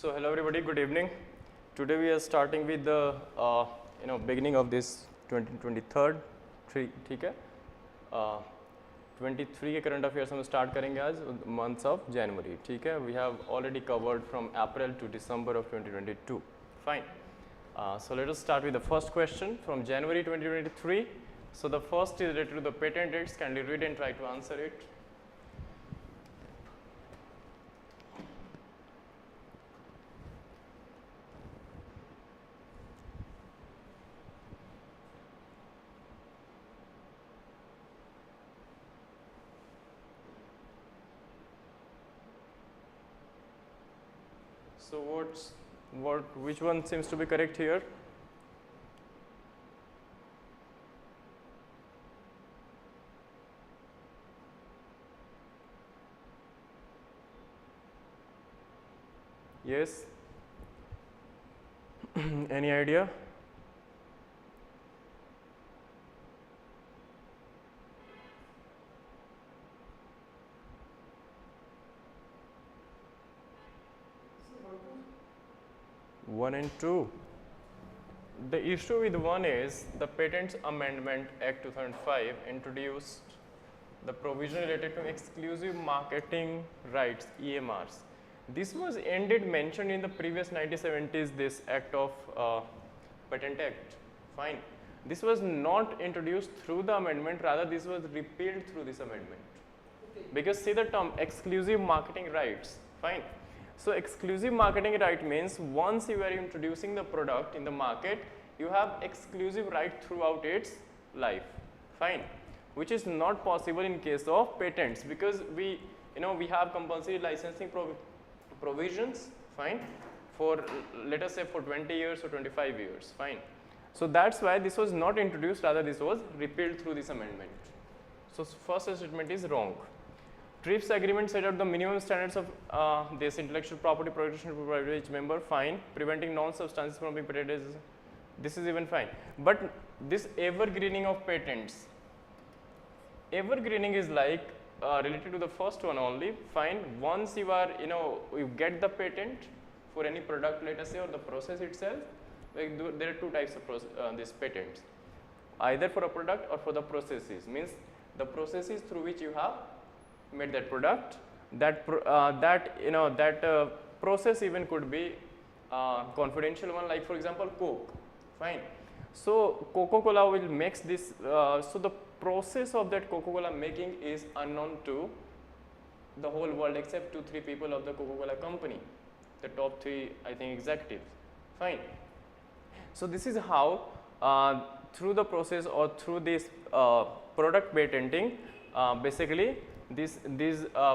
So hello everybody, good evening. Today we are starting with the beginning of this 2023 ठीक है 23 के current affairs हम start करेंगे आज मंथ्स ऑफ जनवरी ठीक है. We have already covered from April to December of 2022. Fine. So let us start with the first question from January 2023. So the first is related to the patent dates. Can you read and try to answer it? So which one seems to be correct here? Yes. Any idea? One and two. The issue with one is the Patents Amendment Act 2005 introduced the provision related to exclusive marketing rights (EMRs). This was indeed mentioned in the previous 1970s this act of Patent Act. Fine. This was not introduced through the amendment, rather this was repealed through this amendment. Because see the term exclusive marketing rights. Fine. So exclusive marketing right means once you are introducing the product in the market, you have exclusive right throughout its life. Fine. Which is not possible in case of patents, because we have compulsory licensing provisions, fine, for let us say for 20 years or 25 years, fine. So that's why this was not introduced, rather this was repealed through this amendment. So first statement is wrong. TRIPS agreement set out the minimum standards of this intellectual property protection for each member, fine. Preventing non-substances from being patented, this is even fine. But this evergreening of patents, evergreening is like related to the first one only, fine. Once you are, you get the patent for any product, let us say, or the process itself, like there are two types of these patents, either for a product or for the processes. Means the processes through which you have made that product, that process even could be confidential one, like for example Coke, fine. So Coca-Cola will mix this, so the process of that Coca-Cola making is unknown to the whole world except 2-3 people of the Coca-Cola company, the top 3 I think executives, fine. So this is how through the process or through this product patenting, basically these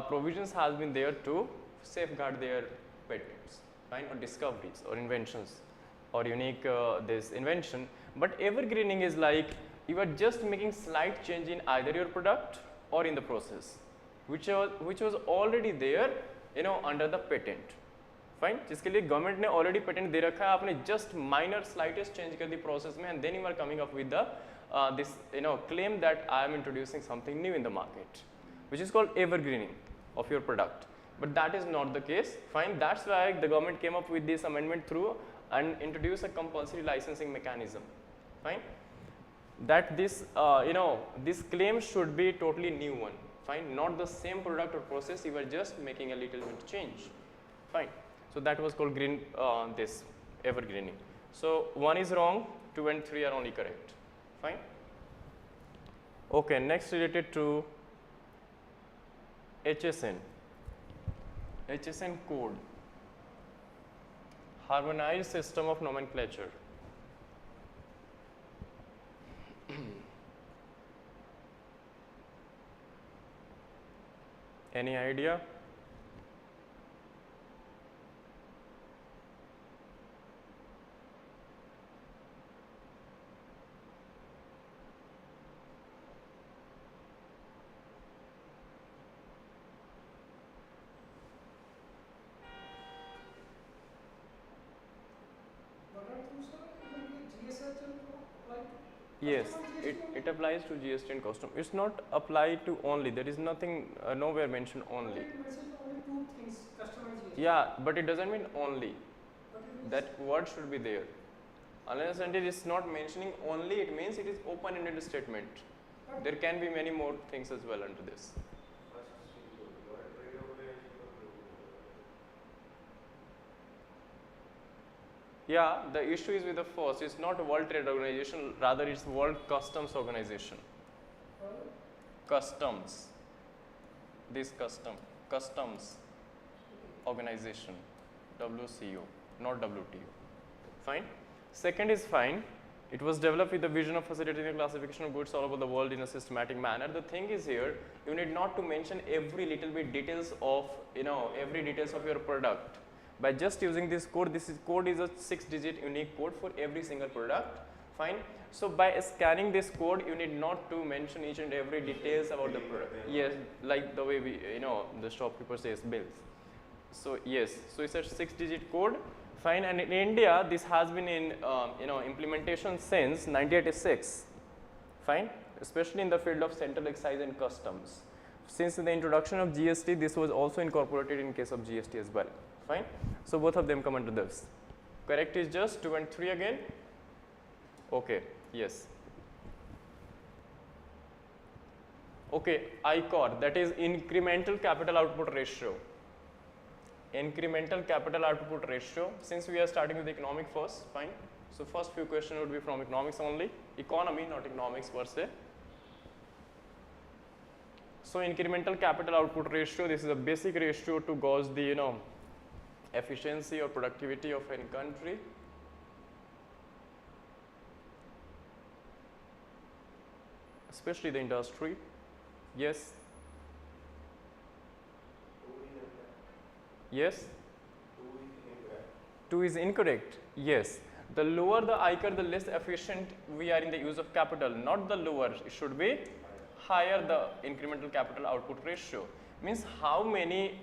provisions has been there to safeguard their patents, fine, or discoveries or inventions or unique this invention. But evergreening is like you are just making slight change in either your product or in the process, which was already there, under the patent, fine. जिसके लिए government ने already patent दे रखा है, आपने just minor slightest change कर दी process में, and then you are coming up with the this claim that I am introducing something new in the market, which is called evergreening of your product. But that is not the case, fine. That's why the government came up with this amendment through and introduced a compulsory licensing mechanism, fine. That this this claim should be totally new one, fine, not the same product or process, you are just making a little bit change, fine. So that was called green this evergreening. So 1 is wrong, 2 and 3 are only correct, fine. Okay, next related to HSN code, harmonized system of nomenclature. Any idea? Yes, it applies to GST and custom. It's not applied to only. There is nothing nowhere mentioned only. It mentions only two things: customer and GST. Yeah, but it doesn't mean only. That word should be there. Unless until it is not mentioning only, it means it is open-ended statement. There can be many more things as well under this. Yeah, the issue is with the first. It's not World Trade Organization, rather it's World Customs Organization. Customs. This customs organization, WCO, not WTO. Fine. Second is fine. It was developed with the vision of facilitating the classification of goods all over the world in a systematic manner. The thing is here, you need not to mention every little bit details of, every details of your product. By just using this code is a 6-digit unique code for every single product. Fine. So by scanning this code, you need not to mention each and every details about the product. Yes, like the way we, the shopkeeper says bills. So yes, so it's a 6-digit code. Fine, and in India, this has been in implementation since 1986. Fine, especially in the field of central excise and customs. Since the introduction of GST, this was also incorporated in case of GST as well. Fine, so both of them come under this. Correct is just 2 and 3 again. Okay, yes. Okay, ICOR, that is incremental capital output ratio. Incremental capital output ratio, since we are starting with economic first, fine. So first few questions would be from economics only, economy, not economics per se. So incremental capital output ratio, this is a basic ratio to gauge the efficiency or productivity of any country. Especially the industry. Yes. Yes. 2 is incorrect. Yes. The lower the ICOR, the less efficient we are in the use of capital. Not the lower, it should be higher the incremental capital output ratio. Means how many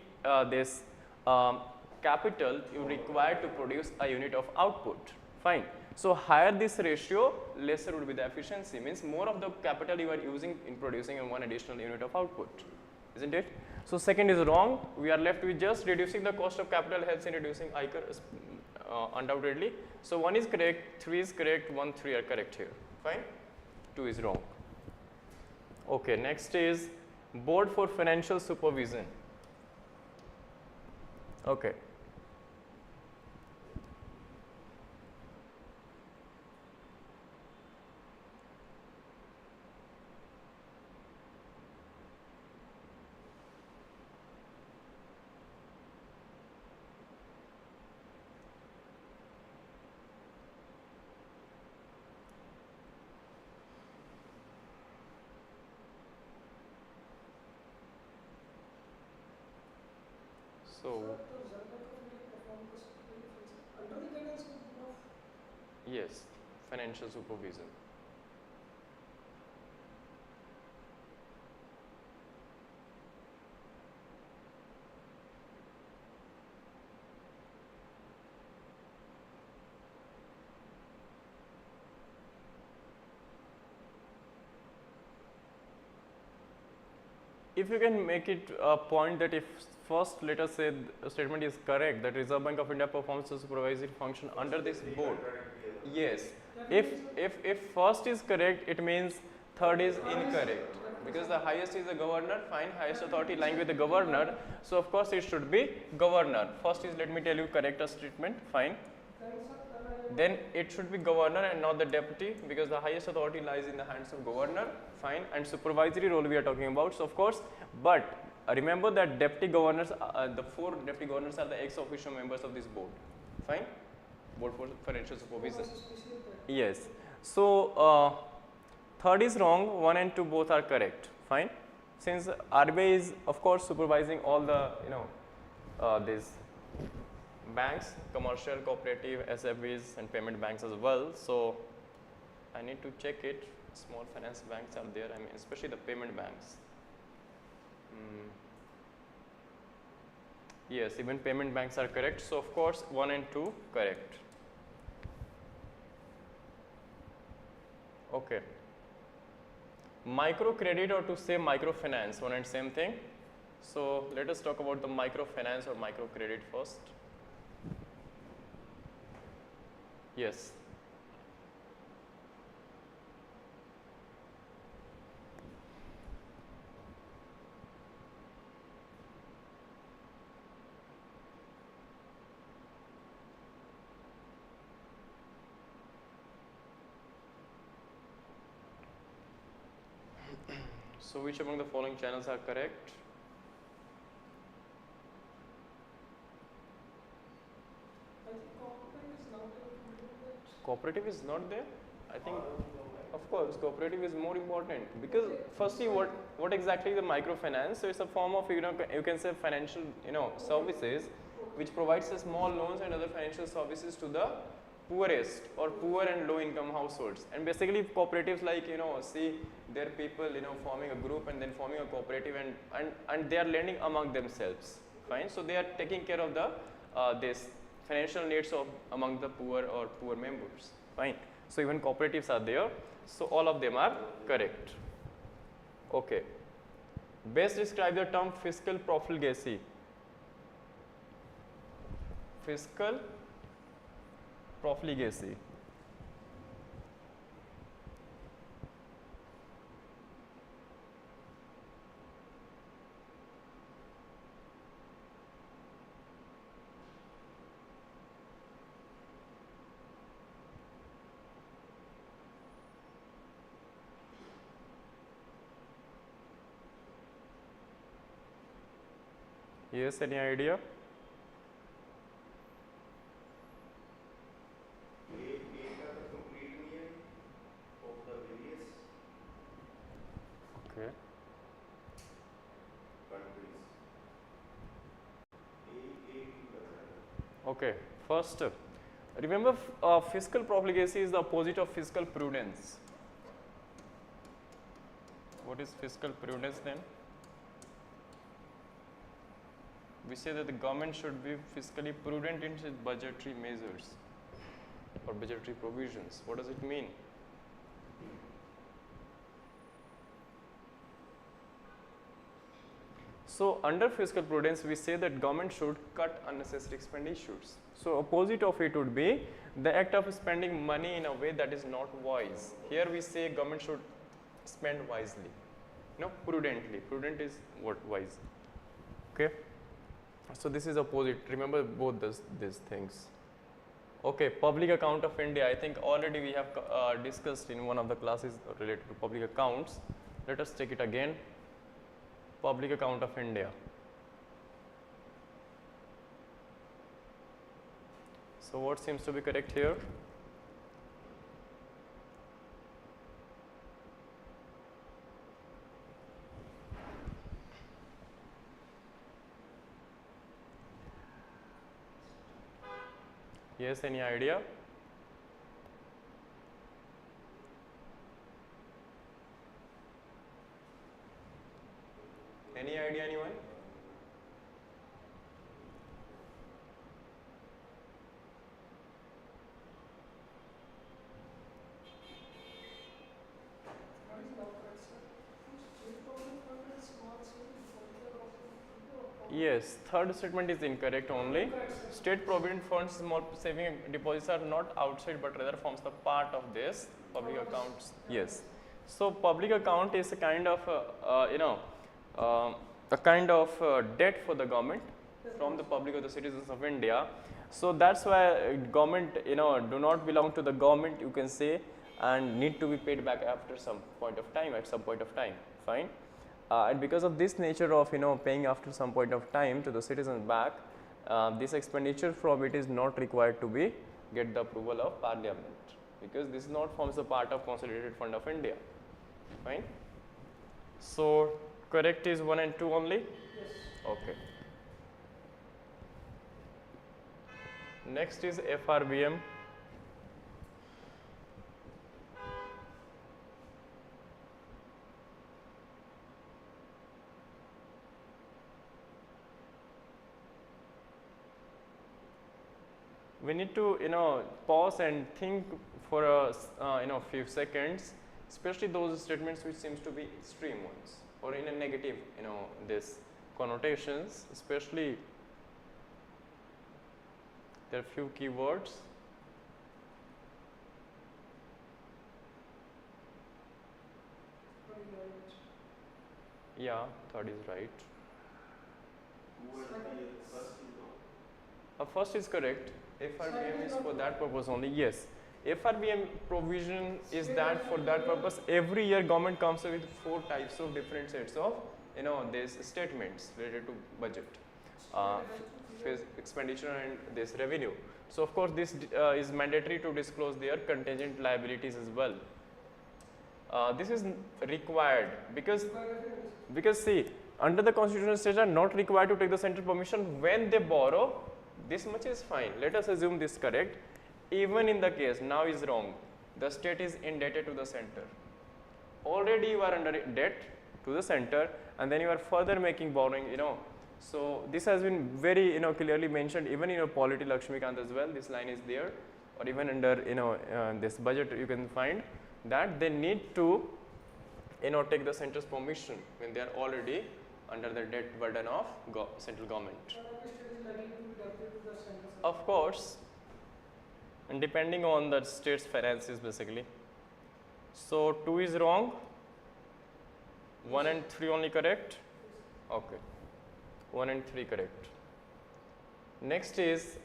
capital you require to produce a unit of output. Fine. So higher this ratio, lesser would be the efficiency. Means more of the capital you are using in producing one additional unit of output. Isn't it? So second is wrong. We are left with just reducing the cost of capital helps in reducing ICOR undoubtedly. So 1 is correct, 3 is correct, 1, 3 are correct here. Fine. 2 is wrong. Okay, next is Board for Financial Supervision. Okay. So, yes, financial supervision. If you can make it a point that if first let us say the statement is correct that Reserve Bank of India performs a supervisory function under this board. Yes. If first is correct, it means third is incorrect because the highest is the governor. Fine, highest authority lying with the governor. So of course it should be governor. First is, let me tell you, correct a statement. Fine. Then it should be governor and not the deputy because the highest authority lies in the hands of governor. Fine. And supervisory role we are talking about. So of course, but remember that deputy governors, the 4 deputy governors are the ex officio members of this board. Fine. Board for Financial Supervision. Yes. So third is wrong. 1 and 2 both are correct. Fine. Since RBI is of course supervising all the these banks, commercial, cooperative, SFBs and payment banks as well. So I need to check it. Small finance banks are there. I mean, especially the payment banks. Yes, even payment banks are correct. So of course 1 and 2 correct. Okay. Microcredit or to say microfinance, one and same thing. So let us talk about the microfinance or microcredit first. Yes. So which among the following channels are correct? Cooperative is not there. I think, of course, cooperative is more important because firstly, what exactly the microfinance? So it's a form of you can say financial services which provides a small loans and other financial services to the poorest or poor and low income households. And basically cooperatives like see their people forming a group and then forming a cooperative and they are lending among themselves. Fine. So they are taking care of the this financial needs of among the poor or poor members. Fine. So even cooperatives are there. So all of them are correct. Okay. Best describe the term fiscal profligacy. Fiscal profligacy. Yes, any idea? Okay. Okay. First, remember fiscal profligacy is the opposite of fiscal prudence. What is fiscal prudence then? We say that the government should be fiscally prudent in its budgetary measures or budgetary provisions. What does it mean? So under fiscal prudence, we say that government should cut unnecessary expenditures. So opposite of it would be the act of spending money in a way that is not wise. Here we say government should spend wisely, prudently. Prudent is what? Wise. Okay. So this is opposite. Remember both these things. Okay, public account of India. I think already we have discussed in one of the classes related to public accounts. Let us take it again. Public account of India. So what seems to be correct here? Yes, any idea? Any idea, anyone? Yes, third statement is incorrect only. State provident funds, small saving deposits are not outside but rather forms the part of this public accounts. Yes. So public account is a kind of debt for the government from the public or the citizens of India. So that's why government do not belong to the government, you can say, and need to be paid back after some point of time, at some point of time. Fine. And because of this nature of paying after some point of time to the citizens back, this expenditure from it is not required to be get the approval of Parliament, because this not forms a part of Consolidated Fund of India. Fine. So correct is 1 and 2 only. Yes. Okay. Next is FRBM. We need to pause and think for a few seconds, especially those statements which seems to be extreme ones or in a negative this connotations, especially there are few keywords. Yeah, third is right. First is correct. FRBM is for that purpose only. Yes, FRBM provision is that for that purpose. Every year government comes up with 4 types of different sets of these statements related to budget, expenditure and this revenue. So of course this is mandatory to disclose their contingent liabilities as well. This is required because see, under the constitutional states are not required to take the central permission when they borrow. This much is fine. Let us assume this correct. Even in the case now is wrong, the state is indebted to the center. Already you are under debt to the center, and then you are further making borrowing. So this has been very clearly mentioned even in your Polity Lakshmikant as well. This line is there, or even under this budget you can find that they need to take the center's permission when they are already under the debt burden of central government. Of course, and depending on the state's finances basically. So 2 is wrong, 1 and 3 only correct. Okay, 1 and 3 correct. Next is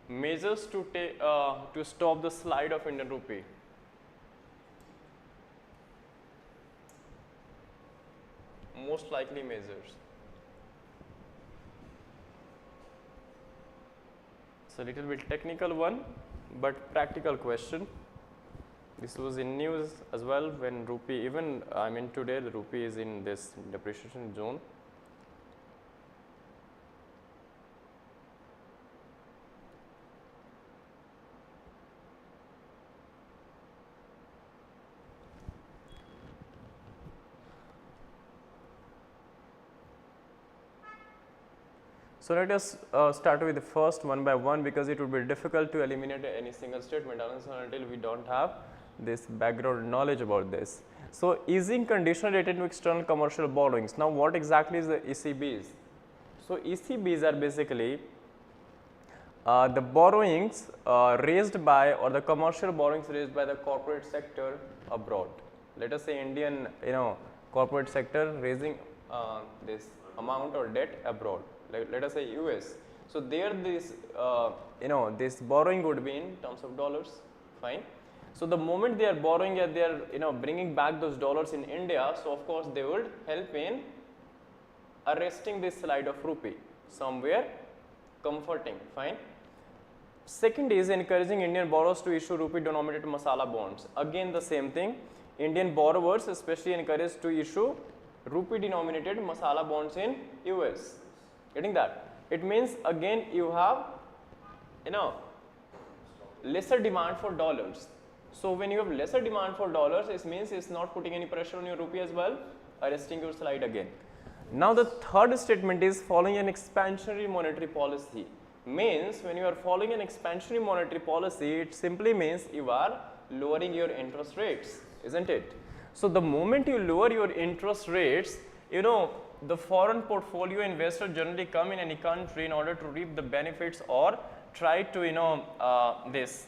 measures to take to stop the slide of Indian rupee. Most likely measures. It's a little bit technical one, but practical question. This was in news as well when rupee, even today the rupee is in this depreciation zone. So let us start with the first one by one, because it would be difficult to eliminate any single statement until we don't have this background knowledge about this. So easing condition related to external commercial borrowings. Now what exactly is the ECBs? So ECBs are basically the borrowings raised by, or the commercial borrowings raised by the corporate sector abroad. Let us say Indian corporate sector raising this amount or debt abroad. Let us say US. So there this this borrowing would be in terms of dollars, fine. So the moment they are borrowing and they are bringing back those dollars in India, so of course they would help in arresting this slide of rupee somewhere, comforting, fine. Second is encouraging Indian borrowers to issue rupee denominated masala bonds. Again the same thing, Indian borrowers especially encouraged to issue rupee denominated masala bonds in US. Getting that? It means again you have lesser demand for dollars. So when you have lesser demand for dollars, it means it's not putting any pressure on your rupee as well, arresting your slide again. Now the third statement is following an expansionary monetary policy. Means when you are following an expansionary monetary policy, it simply means you are lowering your interest rates, isn't it? So the moment you lower your interest rates, the foreign portfolio investor generally come in any country in order to reap the benefits or try to this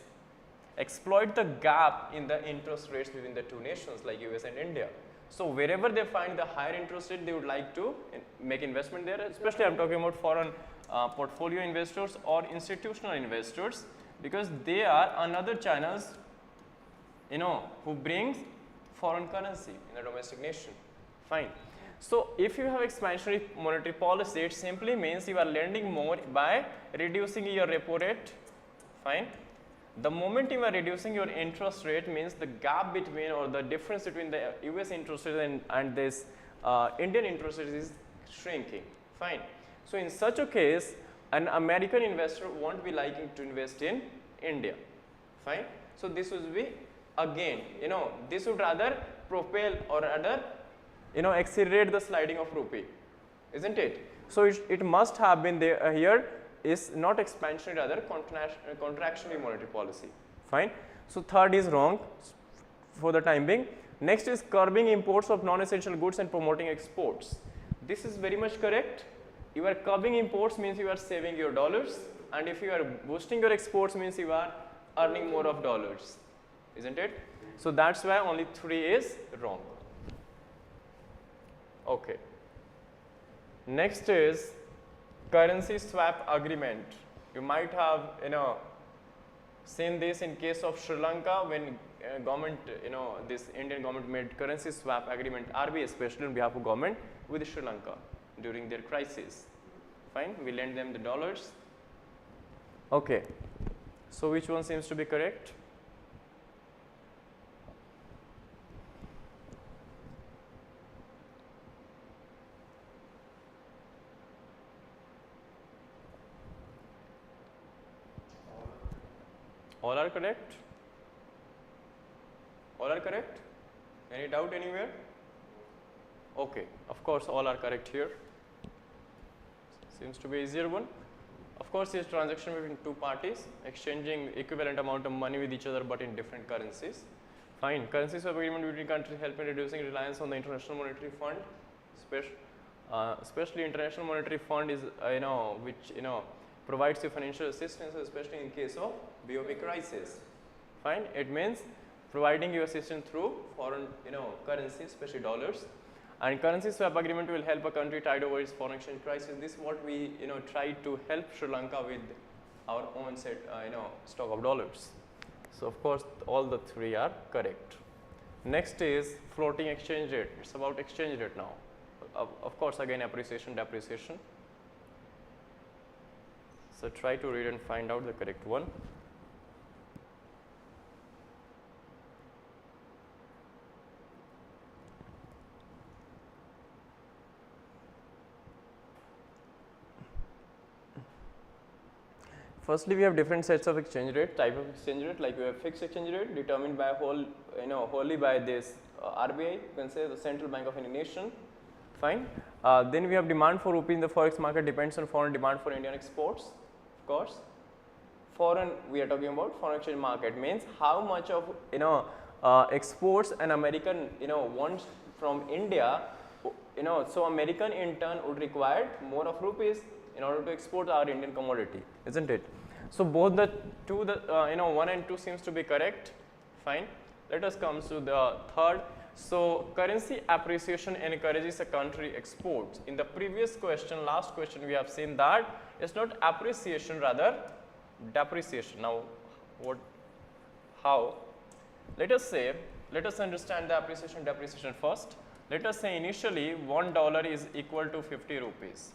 exploit the gap in the interest rates between the two nations like US and India. So wherever they find the higher interest rate, they would like to make investment there, especially I am talking about foreign portfolio investors or institutional investors, because they are another channels who brings foreign currency in a domestic nation, fine. So if you have expansionary monetary policy, it simply means you are lending more by reducing your repo rate, fine. The moment you are reducing your interest rate means the gap between, or the difference between the US interest rate and this Indian interest rate is shrinking, fine. So in such a case, an American investor won't be liking to invest in India, fine. So this would be again, this would rather propel or rather accelerate the sliding of rupee, isn't it? So it must have been there here is not expansionary, rather contractionary monetary policy, fine. So third is wrong for the time being. Next is curbing imports of non-essential goods and promoting exports. This is very much correct. You are curbing imports means you are saving your dollars, and if you are boosting your exports means you are earning more of dollars, isn't it? So that's why only 3 is wrong. Okay. Next is currency swap agreement. You might have seen this in case of Sri Lanka when government this Indian government made currency swap agreement, RBI especially on behalf of government, with Sri Lanka during their crisis. Fine, we lend them the dollars. Okay, so which one seems to be correct? All are correct? All are correct? Any doubt anywhere? Okay, of course all are correct here. Seems to be easier one. Of course, it's transaction between two parties exchanging equivalent amount of money with each other but in different currencies. Fine. Currency swap agreement between countries help in reducing reliance on the International Monetary Fund. Especially International Monetary Fund is which provides you financial assistance, especially in case of BOP crisis. Fine. It means providing you assistance through foreign currency, especially dollars. And currency swap agreement will help a country tide over its foreign exchange crisis. This is what we try to help Sri Lanka with our own set stock of dollars. So of course all the 3 are correct. Next is floating exchange rate. It's about exchange rate now. Of course again appreciation, depreciation. So try to read and find out the correct one. Firstly, we have different sets of exchange rate, type of exchange rate, like we have fixed exchange rate determined by wholly by this RBI, you can say the Central Bank of any nation. Fine. Then we have demand for rupee in the forex market depends on foreign demand for Indian exports. Of course, foreign, we are talking about foreign exchange market means how much of exports an American wants from India. So American in turn would require more of rupees in order to export our Indian commodity, isn't it? So both the two, 1 and 2 seems to be correct. Fine. Let us come to the third. So currency appreciation encourages a country exports. In the previous question, last question, we have seen that it's not appreciation, rather depreciation. Now what? How? Let us understand the appreciation depreciation first. Let us say initially $1 is equal to 50 rupees.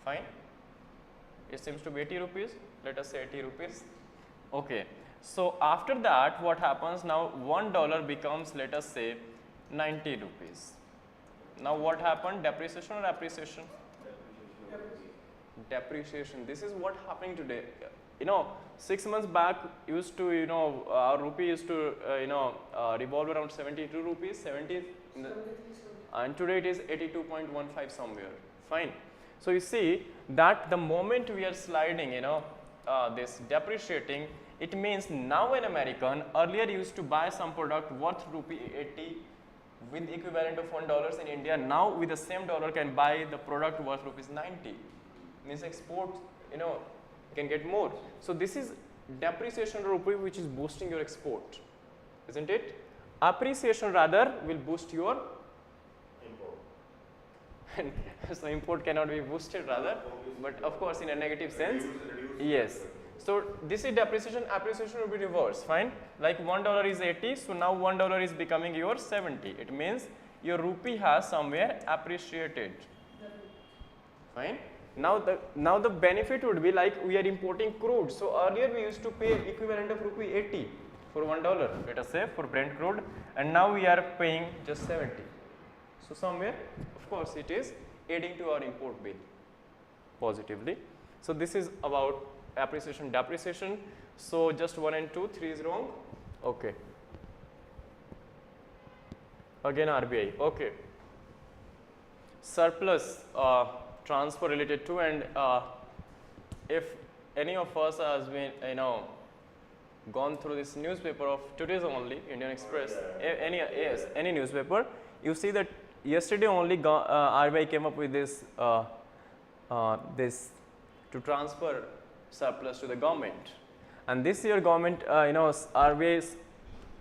Fine. It seems to be 80 rupees. Let us say 80 rupees. Okay. So after that, what happens now? $1 becomes, let us say, 90 rupees. Now what happened? Depreciation or appreciation? Depreciation. This is what happening today. 6 months back used to our rupee used to revolve around 72 rupees, 70, and today it is 82.15 somewhere. Fine. So you see that the moment we are sliding, this depreciating, it means now an American earlier used to buy some product worth rupee 80 with equivalent of $1 in India. Now with the same dollar can buy the product worth rupees 90. Means export, can get more. So this is depreciation of rupee which is boosting your export, isn't it? Appreciation rather will boost your import. So import cannot be boosted rather, but of course in a negative sense. Yes. So this is depreciation, appreciation will be reversed. Fine. Like $1 is 80, so now $1 is becoming your 70. It means your rupee has somewhere appreciated. Fine. Now the benefit would be like we are importing crude. So earlier we used to pay equivalent of rupee 80 for $1, let us say, for Brent crude, and now we are paying just 70. So somewhere, of course, it is aiding to our import bill positively. So this is about appreciation, depreciation. So just 1 and 2, 3 is wrong. Okay. Again RBI. Okay. Surplus transfer related to, and if any of us has been gone through this newspaper of today's only, Indian Express, any newspaper, you see that yesterday only RBI came up with this this to transfer surplus to the government, and this year government RBI is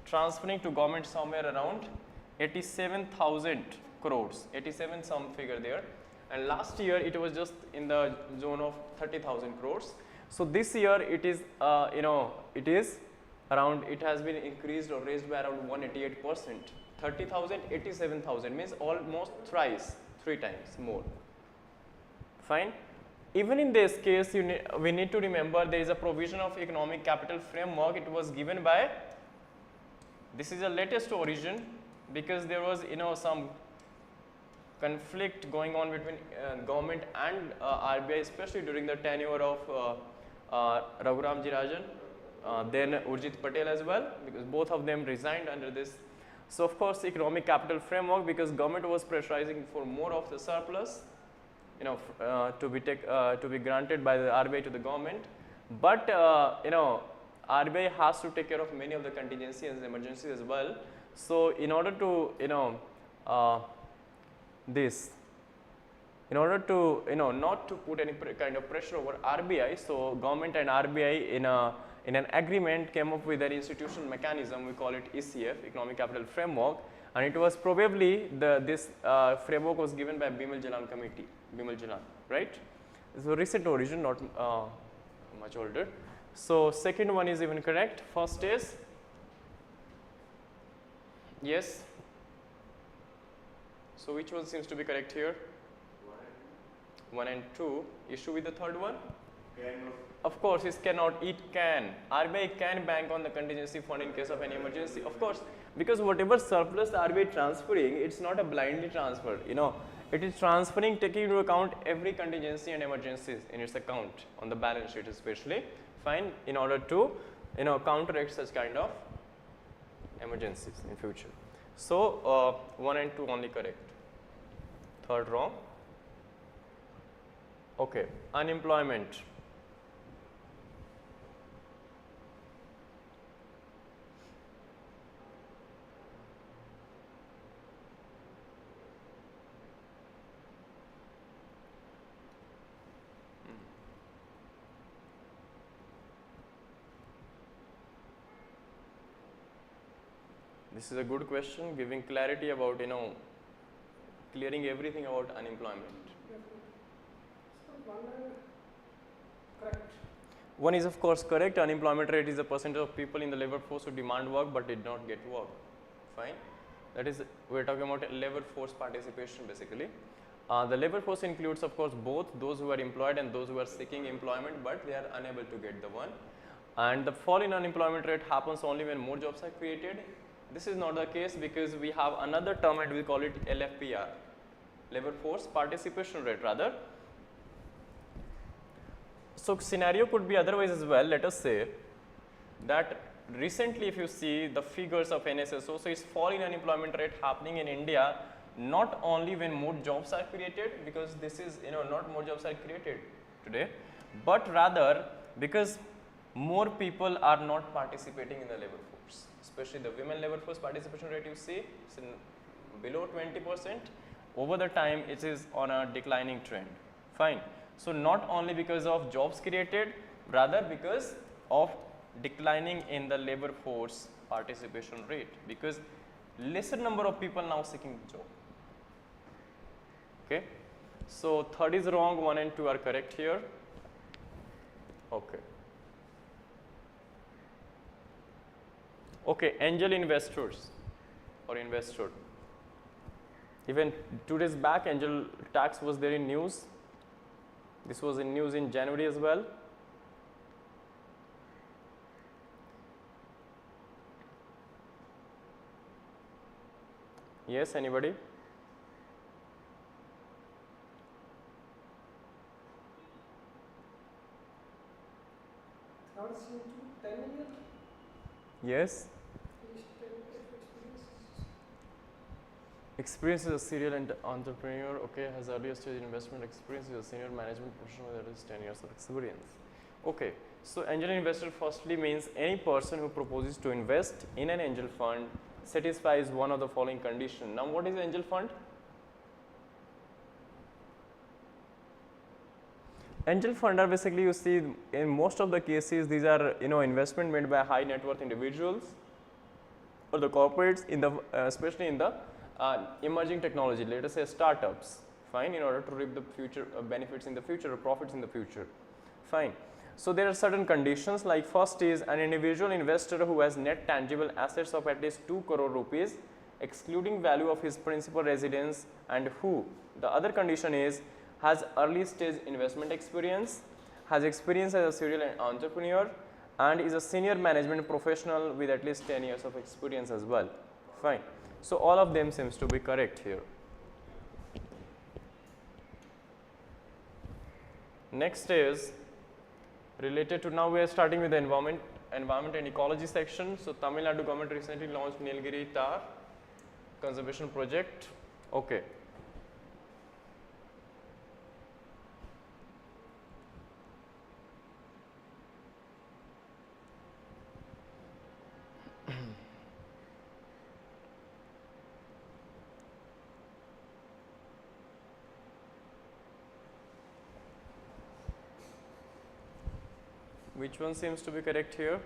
transferring to government somewhere around 87,000 crores, 87 some figure there, and last year it was just in the zone of 30,000 crores. So this year it is it is around, it has been increased or raised by around 188%. 30,000, 87,000 means almost thrice, 3 times more. Fine. Even in this case, we need to remember there is a provision of economic capital framework. It was given by, this is a latest origin, because there was some conflict going on between government and RBI, especially during the tenure of Raghuramji Rajan, then Urjit Patel as well, because both of them resigned under this. So of course economic capital framework, because government was pressurizing for more of the surplus to be granted by the RBI to the government, but RBI has to take care of many of the contingencies and emergencies as well. So in order to not to put any kind of pressure over RBI, so government and RBI in an agreement came up with an institutional mechanism, we call it ECF, Economic Capital Framework, and it was probably this framework was given by Bimal Jalan committee, Bimal Jalan, right? So recent origin, not much older. So second one is even correct. First is, yes. So which one seems to be correct here? 1 and 2. Issue with the third one? Of course, it cannot, it can. RBI can bank on the contingency fund in case of any emergency. Of course, because whatever surplus RBI transferring, it's not a blindly transfer, it is transferring taking into account every contingency and emergencies in its account on the balance sheet especially, fine, in order to counteract such kind of emergencies in future. So 1 and 2 only correct, third wrong. Okay, unemployment. This is a good question, giving clarity about clearing everything about unemployment. One is of course correct. Unemployment rate is the percentage of people in the labor force who demand work but did not get work. Fine. That is, we are talking about labor force participation basically. The labor force includes of course both those who are employed and those who are seeking employment but they are unable to get the one. And the fall in unemployment rate happens only when more jobs are created. This is not the case because we have another term and we call it LFPR, labor force participation rate rather. So scenario could be otherwise as well. Let us say that recently if you see the figures of NSSO, so it's fall in unemployment rate happening in India not only when more jobs are created, because this is not more jobs are created today, but rather because more people are not participating in the labor force, especially the women labor force participation rate you see is below 20%. Over the time it is on a declining trend. Fine. So not only because of jobs created, rather because of declining in the labor force participation rate, because lesser number of people now seeking job. Okay. So third is wrong, 1 and 2 are correct here. Okay. Okay, angel investors or investor. Even 2 days back, angel tax was there in news. This was in news in January as well. Yes, anybody? Yes. Experience is a serial entrepreneur, okay, has earlier stage investment experience, is a senior management professional that is 10 years of experience. Okay, so angel investor firstly means any person who proposes to invest in an angel fund satisfies one of the following conditions. Now what is angel fund? Angel fund are basically, you see, in most of the cases these are investment made by high net worth individuals or the corporates in the especially in the emerging technology, let us say startups, fine, in order to reap the future benefits in the future or profits in the future, fine. So there are certain conditions, like first is an individual investor who has net tangible assets of at least 2 crore rupees excluding value of his principal residence, and who, the other condition is, has early stage investment experience, has experience as a serial entrepreneur, and is a senior management professional with at least 10 years of experience as well, fine. So all of them seems to be correct here. Next is related to, now we are starting with the environment and ecology section. So Tamil Nadu government recently launched Nilgiri Tar conservation project. Okay. Which one seems to be correct here?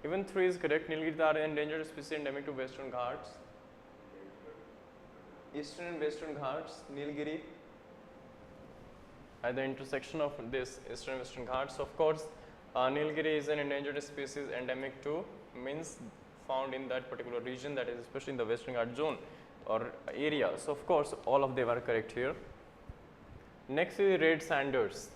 Even 3 is correct. Nilgiri Tar endangered species endemic to Western Ghats. Eastern and Western Ghats, Nilgiri, at the intersection of this Eastern and Western Ghats. Of course, Nilgiri is an endangered species endemic to, means found in that particular region, that is especially in the Western Ghats zone or area. So of course, all of them are correct here. Next is red sanders.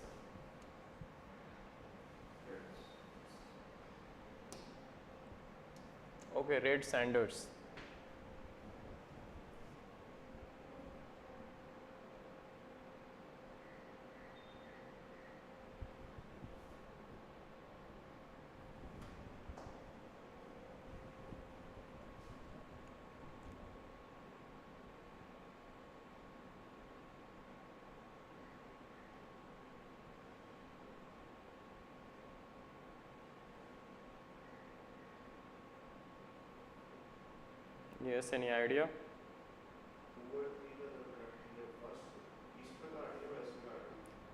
Okay, red sanders. Yes, any idea?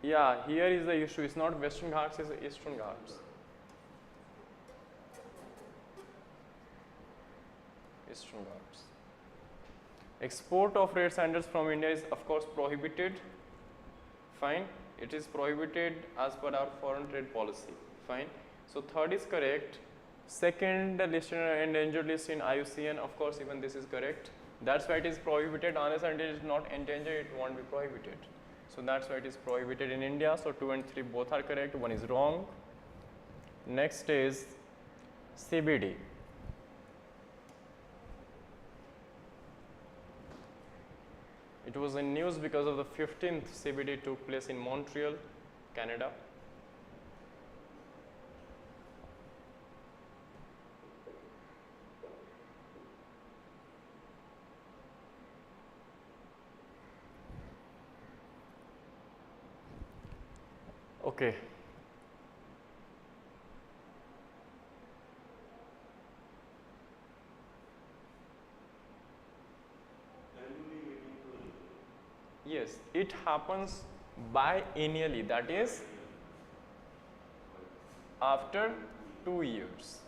Yeah, here is the issue. It's not Western Ghats, it's Eastern Ghats. Eastern Ghats. Export of red sanders from India is of course prohibited. Fine. It is prohibited as per our foreign trade policy. Fine. So third is correct. Second, the listed endangered list in IUCN, of course even this is correct. That's why it is prohibited. Unless it is not endangered, it won't be prohibited. So that's why it is prohibited in India. So 2 and 3 both are correct, 1 is wrong. Next is CBD. It was in news because of the 15th CBD took place in Montreal, Canada. Okay. Yes, it happens biennially, that is after 2 years.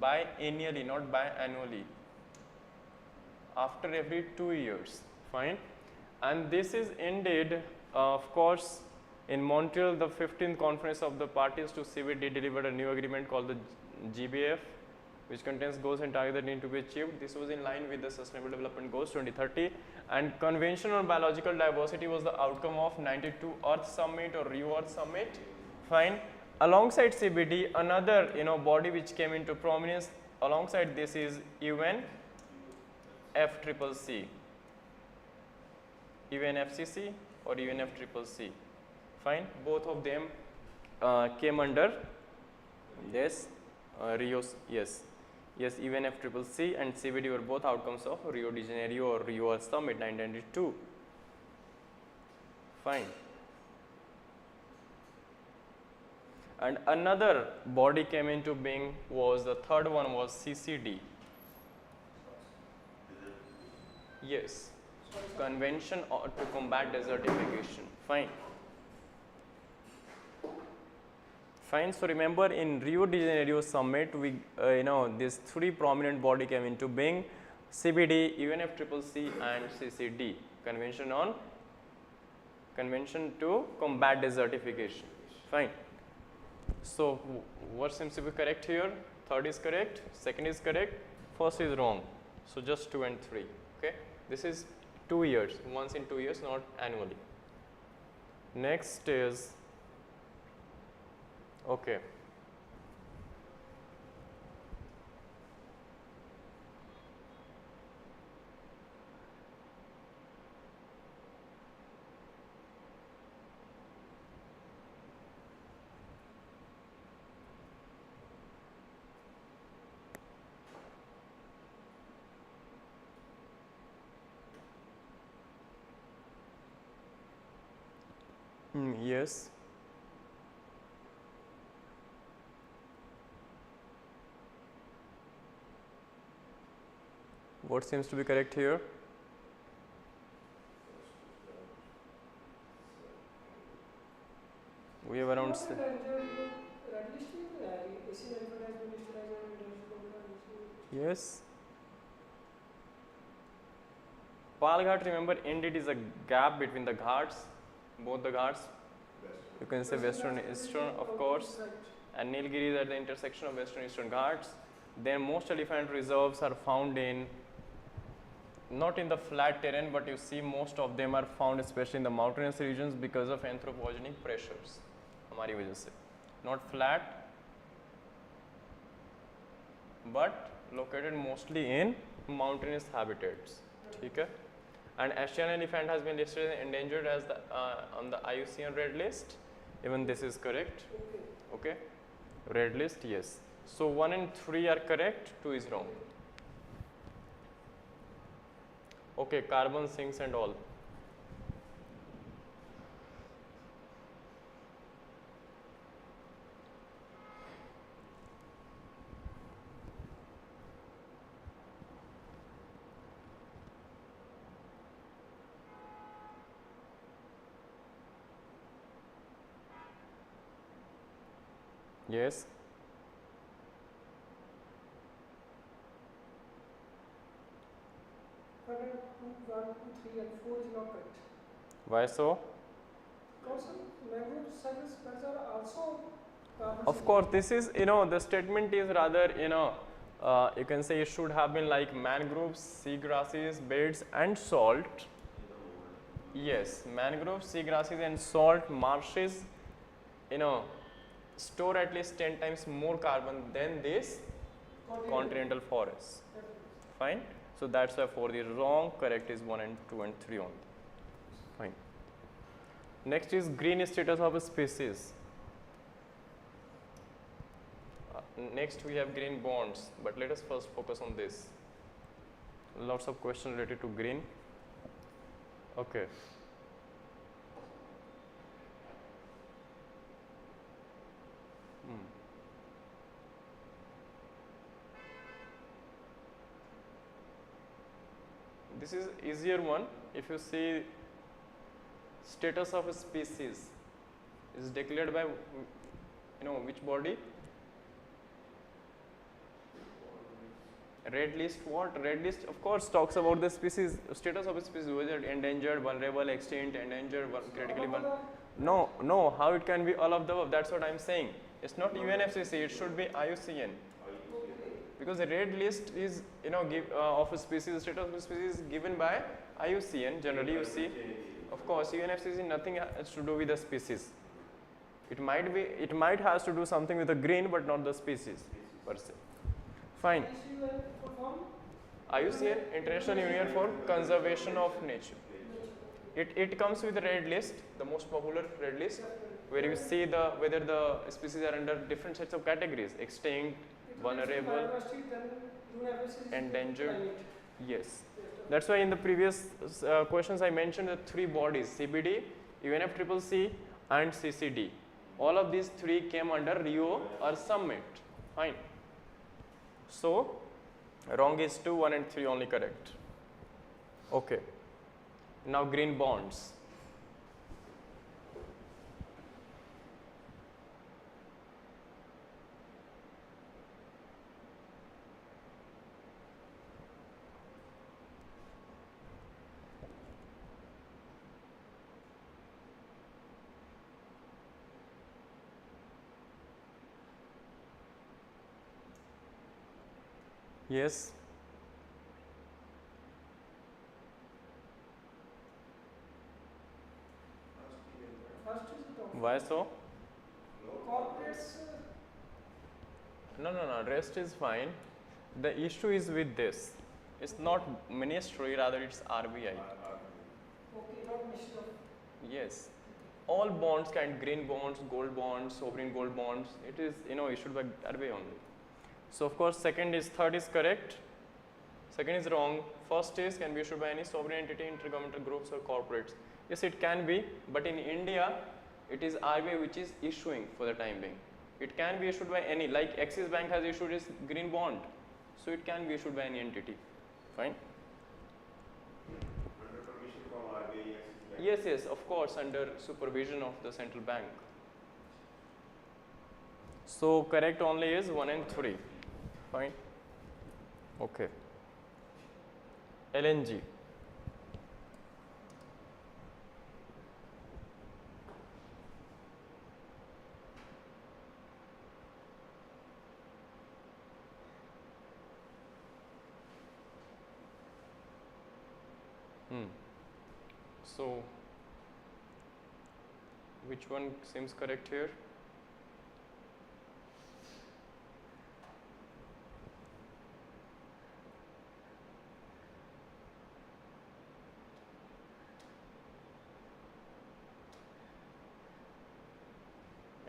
Biennially, not biannually. After every 2 years, fine. And this is indeed, of course, in Montreal, the 15th conference of the parties to CBD delivered a new agreement called the GBF, which contains goals and targets that need to be achieved. This was in line with the Sustainable Development Goals 2030, and Convention on Biological Diversity was the outcome of 92 Earth Summit or Rio Earth Summit. Fine. Alongside CBD, another body which came into prominence alongside this is UNFCCC, UNFCCC or UNFCCC. Fine. Both of them came under this Rio's, yes, UNFCCC and CBD were both outcomes of Rio de Janeiro or Rio Earth Summit 1992. Fine. And another body came into being was the third one was CCD. Yes, Convention to Combat Desertification. Fine. Fine. So remember, in Rio de Janeiro summit, we these three prominent body came into being: CBD, UNFCCC, and CCD. Convention to Combat Desertification. Fine. So what seems to be correct here? Third is correct, second is correct, first is wrong. So just 2 and 3. Okay. This is 2 years, once in 2 years, not annually. Next is, okay. Yes. What seems to be correct here? We have around. Yes. Palghat, remember, indeed is a gap between the ghats, both the ghats. You can say western, eastern, of course, and Nilgiri is at the intersection of western and eastern ghats. Then most elephant reserves are found in, not in the flat terrain, but you see most of them are found especially in the mountainous regions because of anthropogenic pressures. हमारी वजह से, not flat, but located mostly in mountainous habitats. ठीक है? And Asian elephant has been listed as endangered as the on the IUCN red list. Even this is correct. Okay, red list, yes. So 1 and 3 are correct, 2 is wrong. Okay, carbon sinks and all. Yes. But 1, 2, 3 and 4 is not correct. Why so? Because mangrove surface beds are also of course, this is, the statement is rather, you can say it should have been like mangroves, seagrasses, beds and salt. Yes, mangroves, seagrasses and salt, marshes, store at least 10 times more carbon than this continental forests. Fine. So that's why 4 is wrong. Correct is 1 and 2 and 3 only. Fine. Next is green status of a species. Next we have green bonds, but let us first focus on this. Lots of questions related to green. Okay. This is easier one. If you see, status of a species is declared by, which body? Red list. What? Red list, of course, talks about the species, status of a species, whether endangered, vulnerable, extinct, endangered, critically vulnerable. No, how it can be all of the above? That's what I'm saying. It's not UNFCCC, it should be IUCN. Because the red list is, of a species, status of a species is given by IUCN. Generally, you see, of course, UNFCCC nothing has to do with the species. It might has to do something with the green, but not the species per se. Fine. IUCN, International Union for Conservation of Nature. It comes with a red list, the most popular red list, where you see whether the species are under different sets of categories: extinct, vulnerable, endangered. Yes. That's why in the previous questions I mentioned the 3 bodies: CBD, UNFCCC and CCD. All of these three came under Rio Earth Summit. Fine. So wrong is 2, 1 and 3 only correct. Okay. Now green bonds. Yes. First is the top. Why so? Corporates. No, rest is fine. The issue is with this. It's not ministry, rather it's RBI. Okay, not mission of. Yes. All bonds kind, green bonds, gold bonds, sovereign gold bonds, it is, issued by RBI only. So of course third is correct. Second is wrong. First is can be issued by any sovereign entity, intergovernmental groups or corporates. Yes, it can be, but in India, it is RBI which is issuing for the time being. It can be issued by any, like Axis Bank has issued its green bond. So it can be issued by any entity. Fine. Under permission from RBI, Yes, of course, under supervision of the central bank. So correct only is 1 and 3. Fine. Okay. LNG. So which one seems correct here?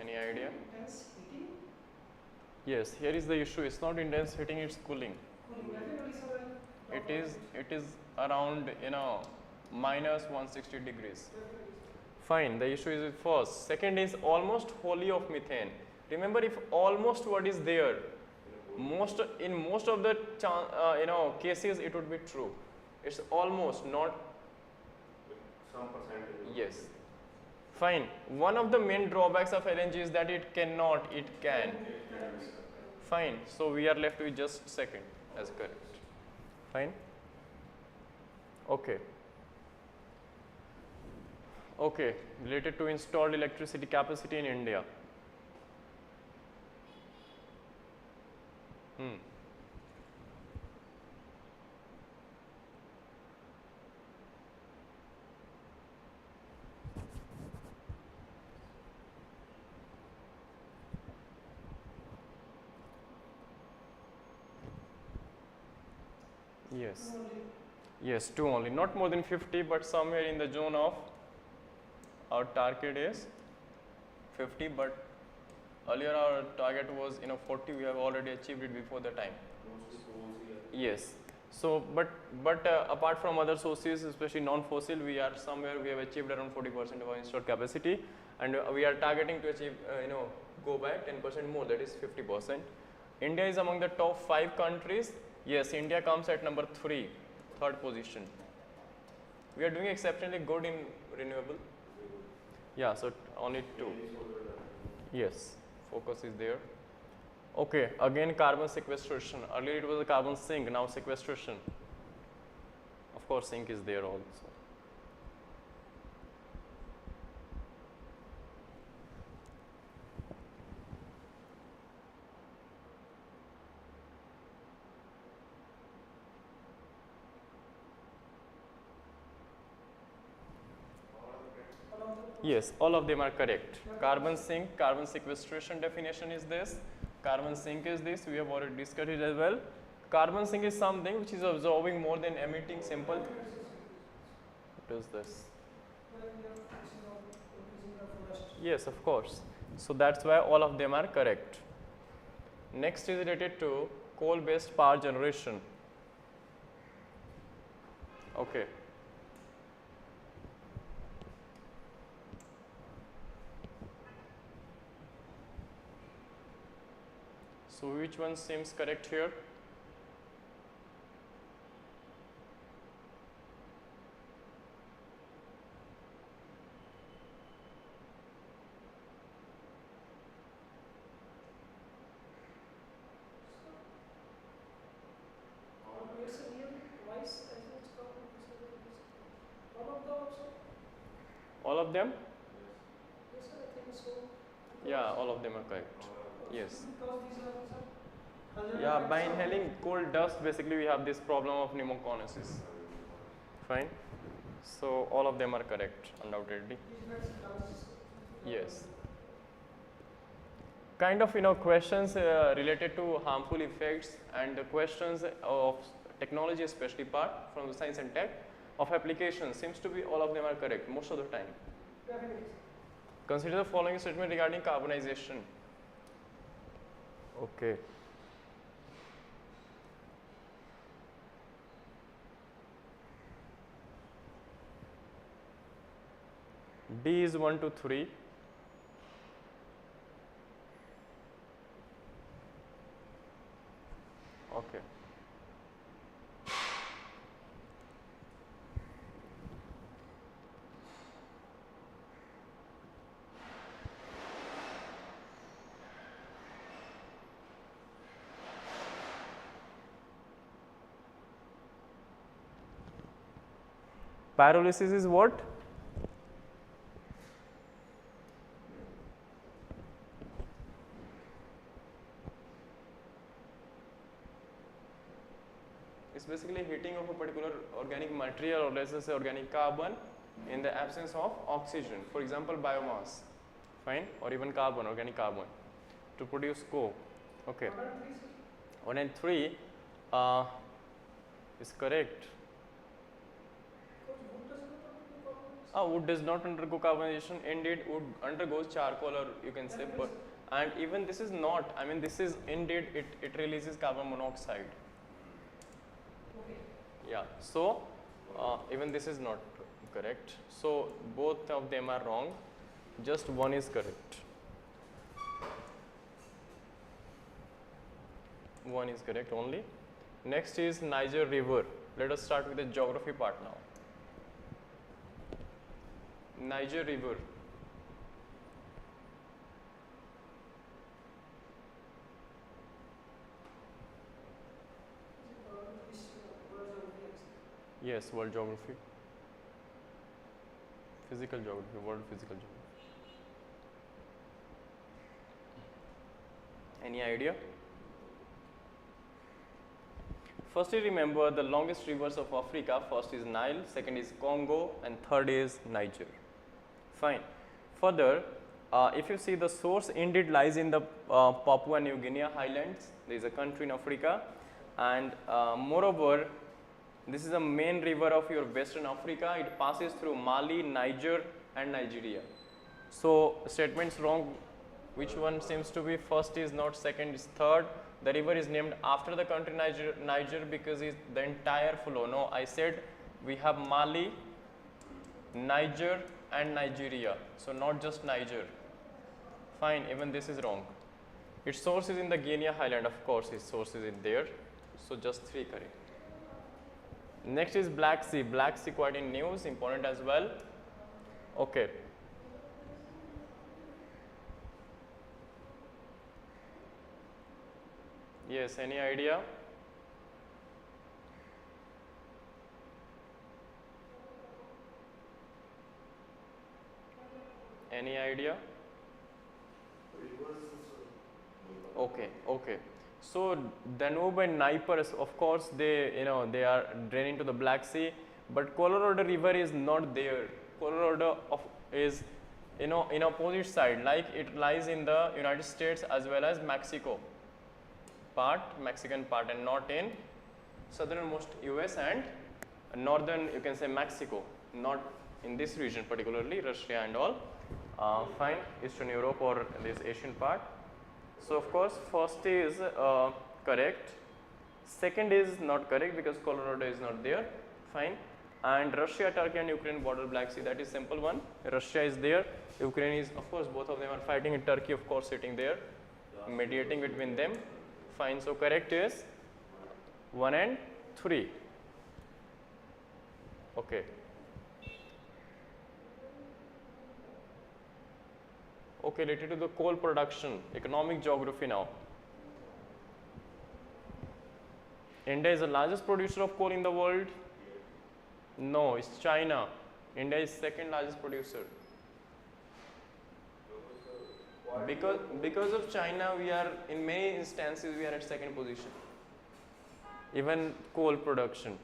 Any idea? Intense heating. Yes, here is the issue. It's not intense heating, it's cooling. Cooling. Everybody survive. It is around minus 160 degrees. Fine, the issue is with first. Second is almost wholly of methane. Remember, if almost word is there, in most of the cases it would be true. It's almost, not some percentage. yes. Fine. One of the main drawbacks of LNG is that it cannot, it can. Fine. So we are left with just second as correct. Fine. Okay. Okay. Related to installed electricity capacity in India. Yes. Yes, 2 only. Not more than 50, but somewhere in the zone of our target is 50, but earlier our target was 40. We have already achieved it before the time. Yes. So, but apart from other sources, especially non-fossil, we have achieved around 40% of our installed capacity, and we are targeting to achieve, go by 10% more, that is 50%. India is among the top 5 countries. Yes, India comes at number 3, third position. We are doing exceptionally good in renewable. Yeah, so only 2. Yes, focus is there. Okay, again carbon sequestration. Earlier it was a carbon sink, now sequestration. Of course, sink is there also. Yes, all of them are correct. Carbon sink, carbon sequestration definition is this. Carbon sink is this, we have already discussed it as well. Carbon sink is something which is absorbing more than emitting. Simple. What is this? Yes, of course. So that's why all of them are correct. Next is related to coal-based power generation. Okay. So which one seems correct here? All of them? Yeah, all of them are correct. Yes. Yeah, by inhaling coal dust, basically we have this problem of pneumoconiosis. Fine. So all of them are correct, undoubtedly. Yes. Kind of, questions related to harmful effects and the questions of technology, especially part from the science and tech of application seems to be all of them are correct most of the time. Consider the following statement regarding carbonization. Okay. D is 1 to 3. Okay. Pyrolysis is what? It's basically heating of a particular organic material, or let's say organic carbon, in the absence of oxygen. For example, biomass, fine, or even carbon, organic carbon, to produce coke. Okay. 1 and 3 is correct. Wood does not undergo carbonization. Indeed, wood undergoes charcoal, or you can say, and even this is not. I mean, this is indeed it releases carbon monoxide. Yeah. So even this is not correct. So both of them are wrong. Just one is correct. One is correct only. Next is Niger River. Let us start with the geography part now. Niger River. Yes, world geography. Physical geography, world physical geography. Any idea? Firstly, remember the longest rivers of Africa. First is Nile, second is Congo, and third is Niger. Fine. Further, if you see, the source indeed lies in the Papua New Guinea highlands. There is a country in Africa, and moreover, this is the main river of your Western Africa. It passes through Mali, Niger, and Nigeria. So statements wrong. Which one seems to be? First is not, second is third. The river is named after the country Niger because it's the entire flow. No, I said we have Mali, Niger, and Nigeria. So not just Niger. Fine, even this is wrong. Its source is in the Guinea highland, of course, its source is in there. So just 3 correct. Next is Black Sea. Black Sea quite in news, important as well. Okay. Yes, any idea? Any idea? Okay, okay. So Danube and Dnieper, of course, they are draining to the Black Sea, but Colorado River is not there. Colorado is in opposite side, like it lies in the United States as well as Mexican part, and not in southernmost US and northern, you can say, Mexico, not in this region, particularly Russia and all. Fine, Eastern Europe or this Asian part. So of course, first is correct, second is not correct because Colorado is not there. Fine, and Russia, Turkey, and Ukraine border Black Sea. That is simple one. Russia is there, Ukraine is, of course, both of them are fighting, and Turkey, of course, sitting there, mediating between them. Fine. So correct is 1 and 3. Okay. Okay, related to the coal production, economic geography now. India is the largest producer of coal in the world. No, it's China. India is second largest producer. Because of China, we are in many instances we are at second position. Even coal production.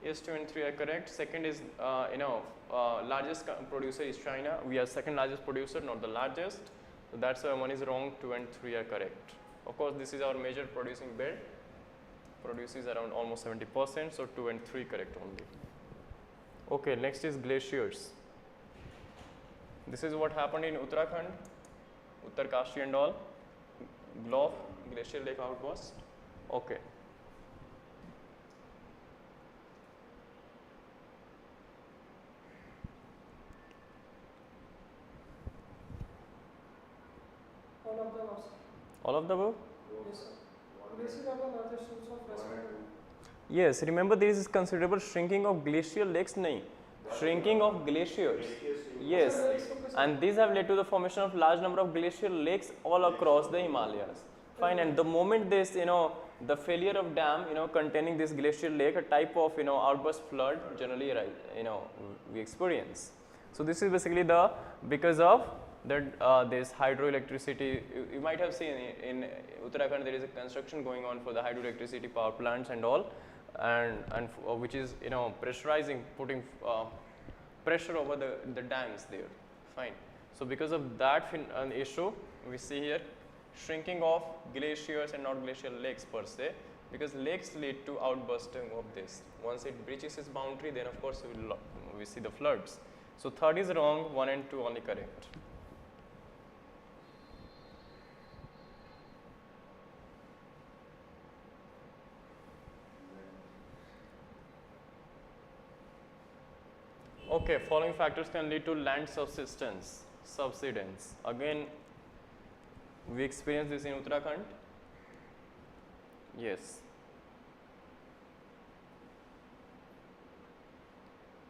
Yes, 2 and 3 are correct. Second is, largest producer is China. We are second largest producer, not the largest. So that's why 1 is wrong, 2 and 3 are correct. Of course, this is our major producing belt. Produces around almost 70%, so 2 and 3 correct only. Okay, next is glaciers. This is what happened in Uttarakhand, Uttarkashi and all. Glof, glacier lake outburst. Okay. All of them are, sir. All of the above? Yes, sir. Glaciers are the largest source of freshwater. Yes, remember there is considerable shrinking of glacial lakes, nahi. Shrinking of glaciers. Yes, and these have led to the formation of large number of glacial lakes all across the Himalayas. Fine, and the moment this, the failure of dam, containing this glacial lake, a type of, outburst flood generally, we experience. So this is basically because of that this hydroelectricity. You might have seen in Uttarakhand there is a construction going on for the hydroelectricity power plants and all, and which is pressurizing, putting pressure over the dams there. Fine. So because of that issue, we see here shrinking of glaciers and not glacial lakes per se, because lakes lead to outbursting of this. Once it breaches its boundary, then of course we see the floods. So third is wrong, 1 and 2 only correct. Okay, following factors can lead to land subsidence. Again, we experience this in Uttarakhand. Yes.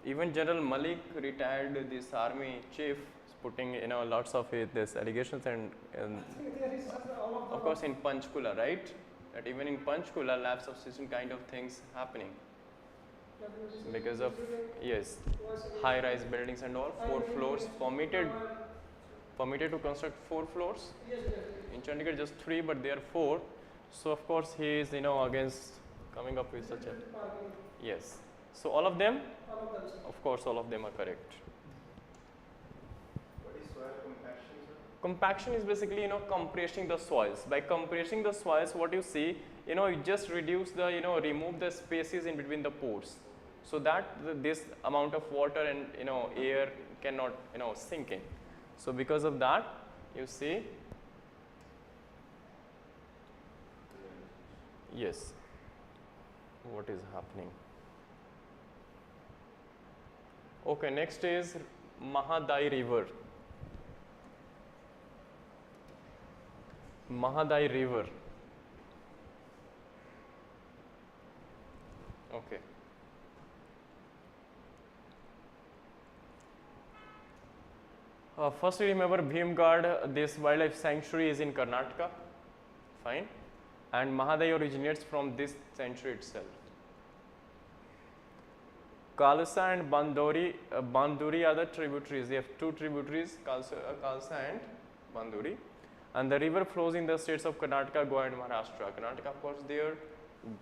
Even General Malik, retired this army chief, is putting lots of this allegations and I think there is all of them. of course in Panchkula, right? That even in Panchkula, land subsidence kind of things happening because of high-rise buildings and all. 4 floors permitted to construct 4 floors. Yes. In Chandigarh just 3, but there are 4. So of course he is against coming up with such a yes. So all of them, Sir. of course, all of them are correct. What is soil compaction, sir? Compaction is basically compressing the soils. By compressing the soils, what you see, you just reduce the remove the spaces in between the pores, so that this amount of water and air cannot sink in. So because of that, you see, yes, what is happening. Okay, next is Mahadai River. Mahadai River. Okay. Firstly, remember Bhimgad, this wildlife sanctuary is in Karnataka. Fine. And Mahadai originates from this sanctuary itself. Kalsa and Banduri are the tributaries. They have 2 tributaries, Kalsa and Banduri. And the river flows in the states of Karnataka, Goa and Maharashtra. Karnataka, of course, there.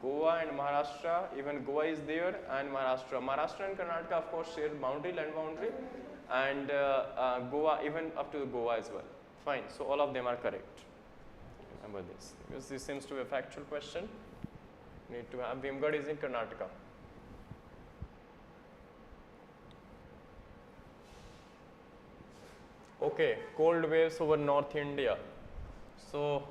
Goa and Maharashtra, even Goa is there, and Maharashtra. Maharashtra and Karnataka, of course, share boundary, land boundary, and Goa, even up to Goa as well. Fine. So all of them are correct. Remember this, because this seems to be a factual question. Need to have Bhimgad is in Karnataka. Okay, cold waves over North India. So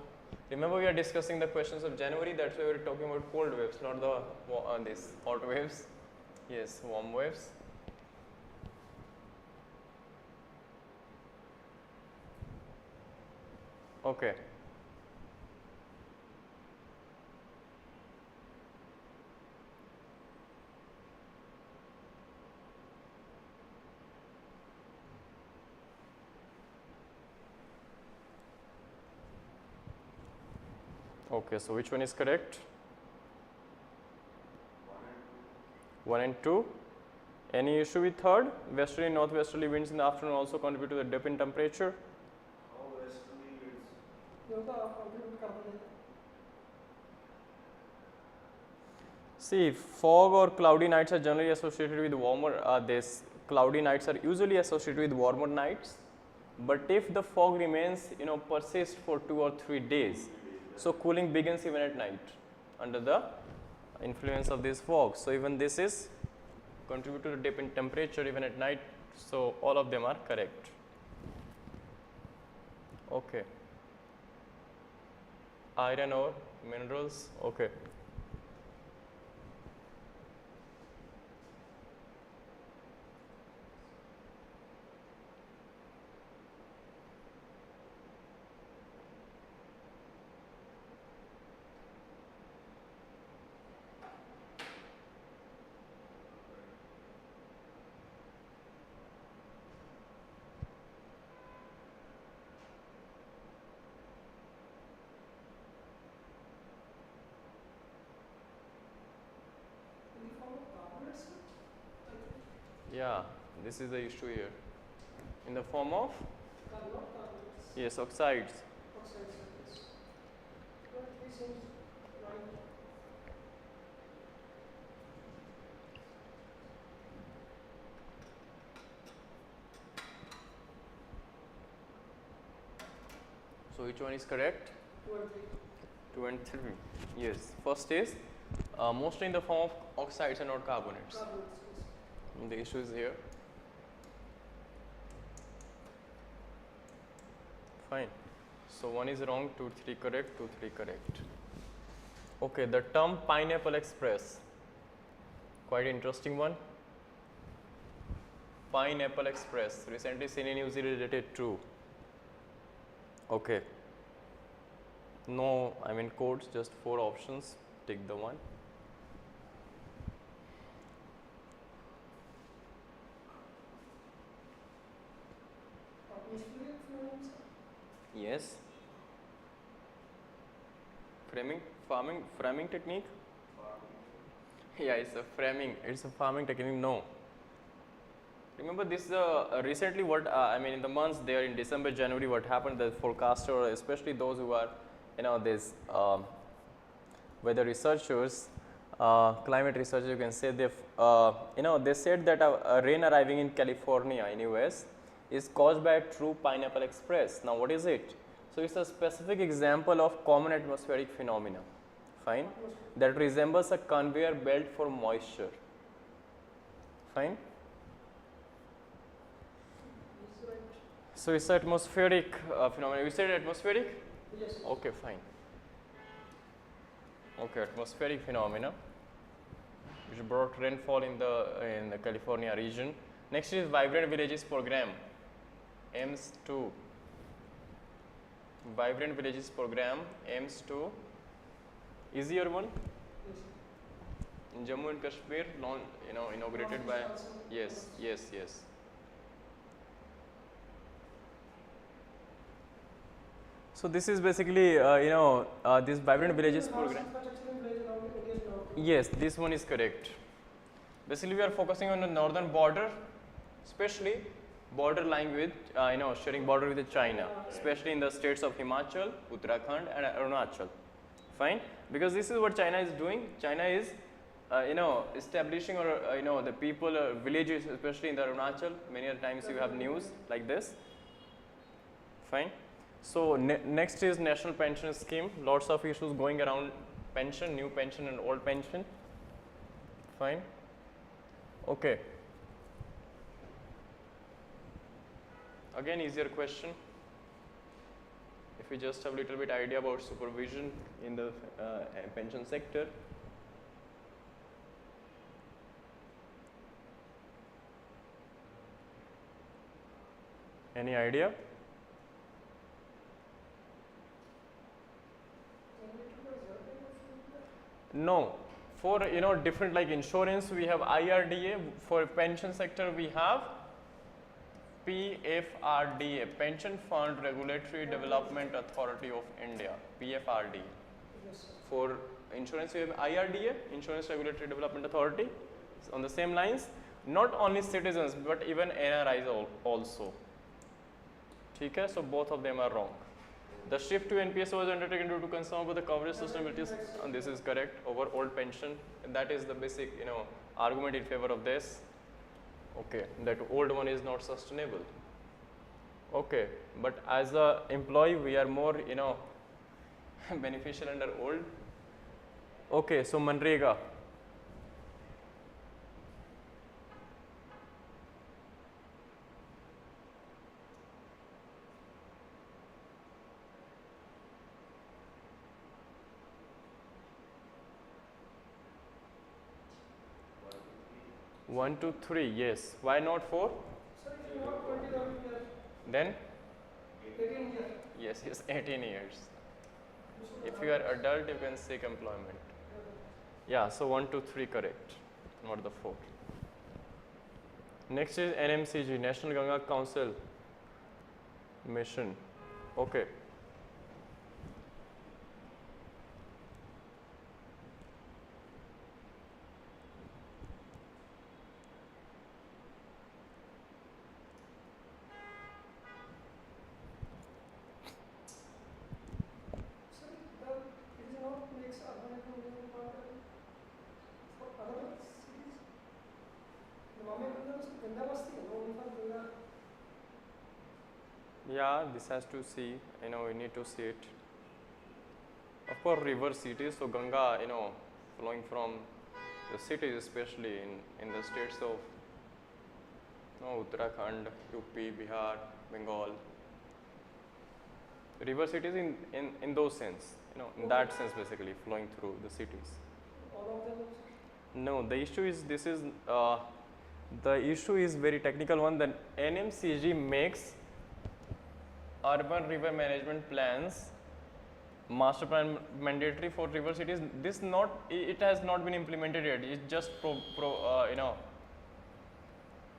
remember we are discussing the questions of January. That's why we are talking about cold waves, not the these hot waves. Yes, warm waves. Okay. Okay, so which one is correct? 1 and 2. Any issue with third? Westerly, northwesterly winds in the afternoon also contribute to the dip in temperature. How westerly winds? ये होता है contribute करता है. See, fog or cloudy nights are generally associated with warmer. This cloudy nights are usually associated with warmer nights. But if the fog remains, persist for 2 or 3 days, so cooling begins even at night under the influence of this fog. So even this is contribute to the dip in temperature even at night. So all of them are correct. Okay. Iron ore, minerals. Okay. In the form of carbonates, I think. Yeah, this is the issue here. In the form of Not carbonates. yes, oxides. Oxides, yes. But it seems right. So which one is correct? 2 and 3. 2 and 3. Yes. First is mostly in the form of oxides and not carbonates. Carbonates, yes. The issue is here. Fine. So 1 is wrong, 2, 3 correct, 2, 3 correct. Okay, the term Pineapple Express, quite interesting one. Pineapple Express, recently seen in news related to. Okay. No, I mean codes, just 4 options. Take the one. Atmospheric phenomena. Yes. Framing technique. Yeah, it's a framing. It's a farming technique. No. Remember this recently what I mean in the months there in December, January, what happened, the forecaster, especially those who are this weather researchers, climate researchers, you can say they they said that a rain arriving in California in US is caused by a true Pineapple Express. Now what is it? So it's a specific example of common atmospheric phenomena, fine, that resembles a conveyor belt for moisture, fine. Is right. So it's atmospheric phenomenon. You said atmospheric? Yes. Okay, fine. Okay, atmospheric phenomena which brought rainfall in the California region. Next is Vibrant Villages program, aims to. Vibrant Villages program aims to. Easier one Yes. in Jammu and Kashmir, inaugurated by. Yes. So this is basically this Vibrant Villages program. Yes, this one is correct. Basically, we are focusing on the northern border, especially border lying with sharing border with China, especially in the states of Himachal, Uttarakhand, and Arunachal. Fine, because this is what China is doing. China is establishing or the people villages, especially in the Arunachal. Many other times you have news like this. Fine. So next is national pension scheme. Lots of issues going around pension, new pension and old pension. Fine. Okay. Again, easier question. If we just have a little bit idea about supervision in the pension sector. Any idea? No, for different like insurance we have IRDA, for pension sector we have PFRDA, Pension Fund Regulatory Development Authority of India, PFRDA. Yes, sir. For insurance we have IRDA, Insurance Regulatory Development Authority. On the same lines, not only citizens but even NRIs also. Okay, so both of them are wrong. The shift to NPS was undertaken due to concern with the coverage sustainability, and this is correct, over old pension. That is the basic argument in favor of this. Okay, that old one is not sustainable. Okay, but as a employee we are more beneficial under old. Okay, so Manrega. One, two, three. Yes. Why not 4? Sir, if you have 20,000 years, Then 18 years. yes, 18 years. If you are adult, you can seek employment. Yeah, so 1, 2, 3 correct, not the 4. Next is NMCG, National Ganga Council Mission. Okay. Sir, it is not makes urban and rural part for other cities. The Bombay Ganga is Ganga Basti, known for Ganga. Yeah, this has to see, we need to see it. Of course, river cities, so Ganga, flowing from the cities, especially in the states of Uttarakhand, UP, Bihar, Bengal. River cities in those sense, in that sense basically flowing through the cities. All of them. No, the issue is the issue is very technical one. That NMCG makes urban river management plans, master plan mandatory for river cities. It has not been implemented yet. It's just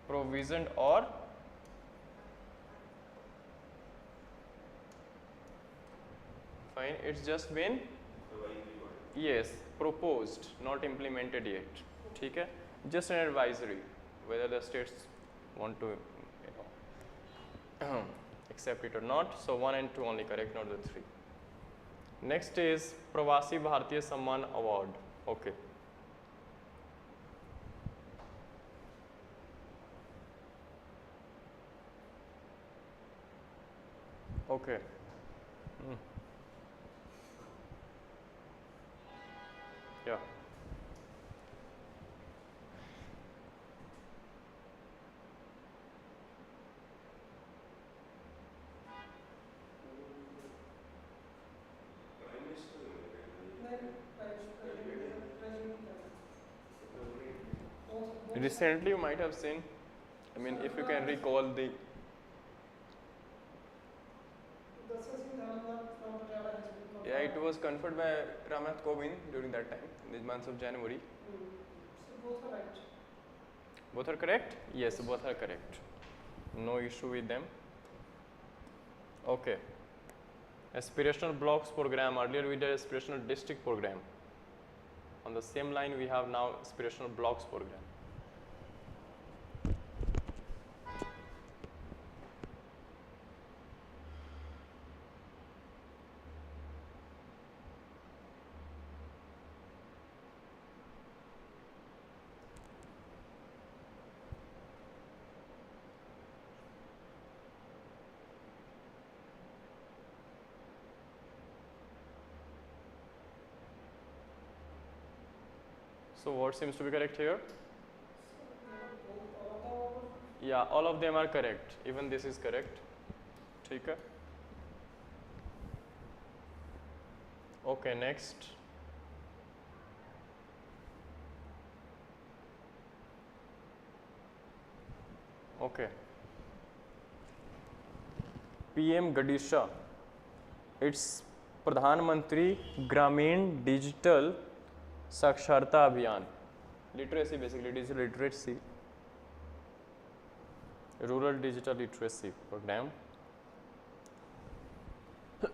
provisioned or fine. It's just been yes proposed, not implemented yet. Okay, just an advisory whether the states want to accept it or not. So 1 and 2 only correct, not the 3. Next is Pravasi Bharatiya Samman Award. Okay. Okay. Yeah. Recently, you might have seen. I mean, if you can recall the. Yeah, it was conferred by Ramnath Kovind during that time, in the months of January. So both are right. Both are correct? Yes, both are correct. No issue with them. Okay. Aspirational blocks program. Earlier we did aspirational district program. On the same line, we have now aspirational blocks program. So what seems to be correct here? Yeah, all of them are correct. Even this is correct. ठीक है? Okay, next. Okay. PM Gadisha. It's Pradhan Mantri Gramin Digital Saksharta Abhiyan. Literacy, basically digital literacy, rural digital literacy program. There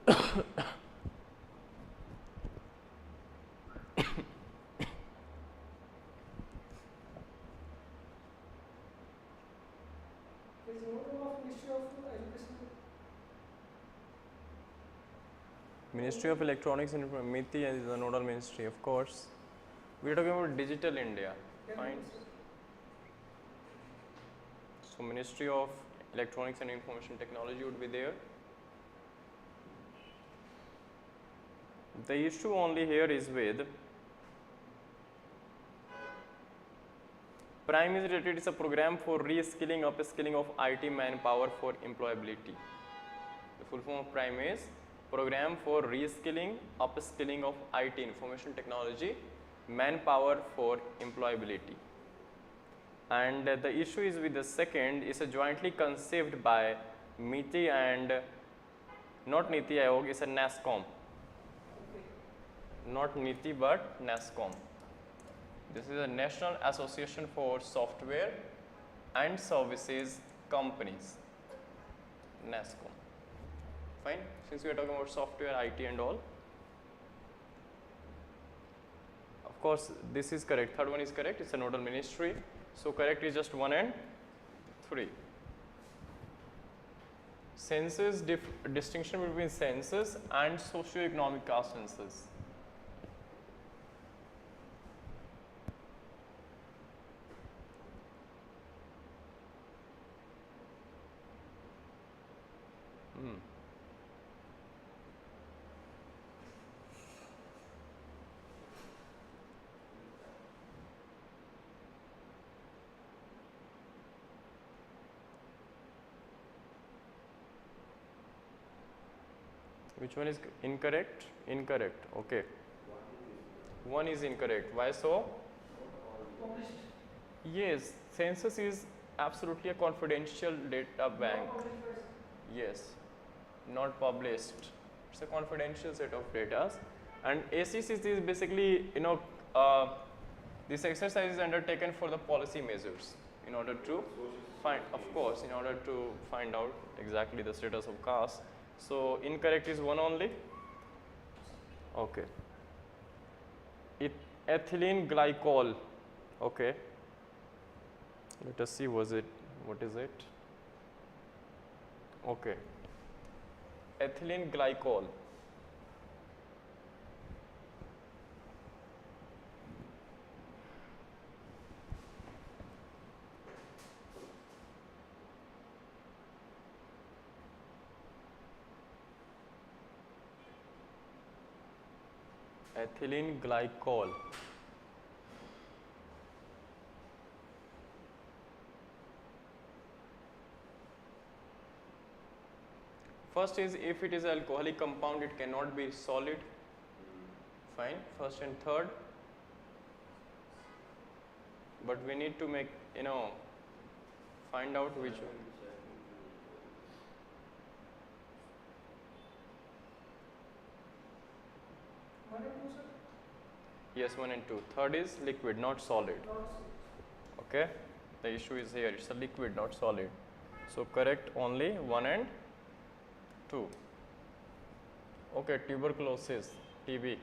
is no role of Ministry of Education. Ministry of Electronics and MITI is the nodal ministry, of course. We are talking about digital India. Fine. So Ministry of Electronics and Information Technology would be there. The issue only here is with Prime is rated is a program for reskilling, upskilling of IT manpower for employability. The full form of Prime is Program for Reskilling, Upskilling of IT Information Technology Manpower for Employability. And the issue is with the second is a jointly conceived by MITI and not Niti Aayog, is a NASSCOM. Not NITI but NASSCOM. This is a National Association for Software and Services Companies, NASSCOM. Fine, since we are talking about software, IT and all. Of course, this is correct, third one is correct, it's a nodal ministry. So correct is just 1 and 3. Census, distinction between census and socio-economic caste census. Which one is incorrect? Incorrect. Okay. One is incorrect. Why so? Published. Yes, census is absolutely a confidential data bank. Yes, not published. It's a confidential set of data. And ACCs is basically, this exercise is undertaken for the policy measures in order to find, of course, in order to find out exactly the status of caste. So incorrect is one only. Okay. Ethylene glycol. Okay. Let us see what is it? Okay. Ethylene glycol. Ethylene glycol. First is if it is an alcoholic compound, it cannot be solid. Fine, first and third. But we need to make, find out which one. Yes, 1 and 2. Third is liquid, not solid. Okay, the issue is here, it's a liquid, not solid. So correct only 1 and 2. Okay, tuberculosis, TB.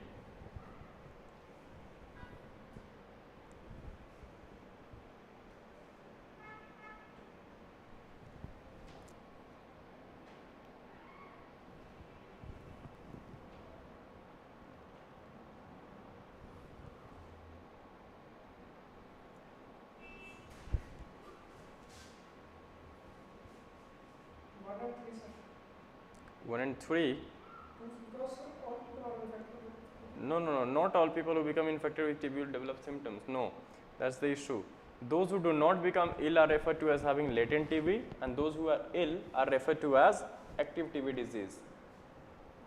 One and three. Because all people are infected. No, not all people who become infected with TB will develop symptoms. No, that's the issue. Those who do not become ill are referred to as having latent TB, and those who are ill are referred to as active TB disease.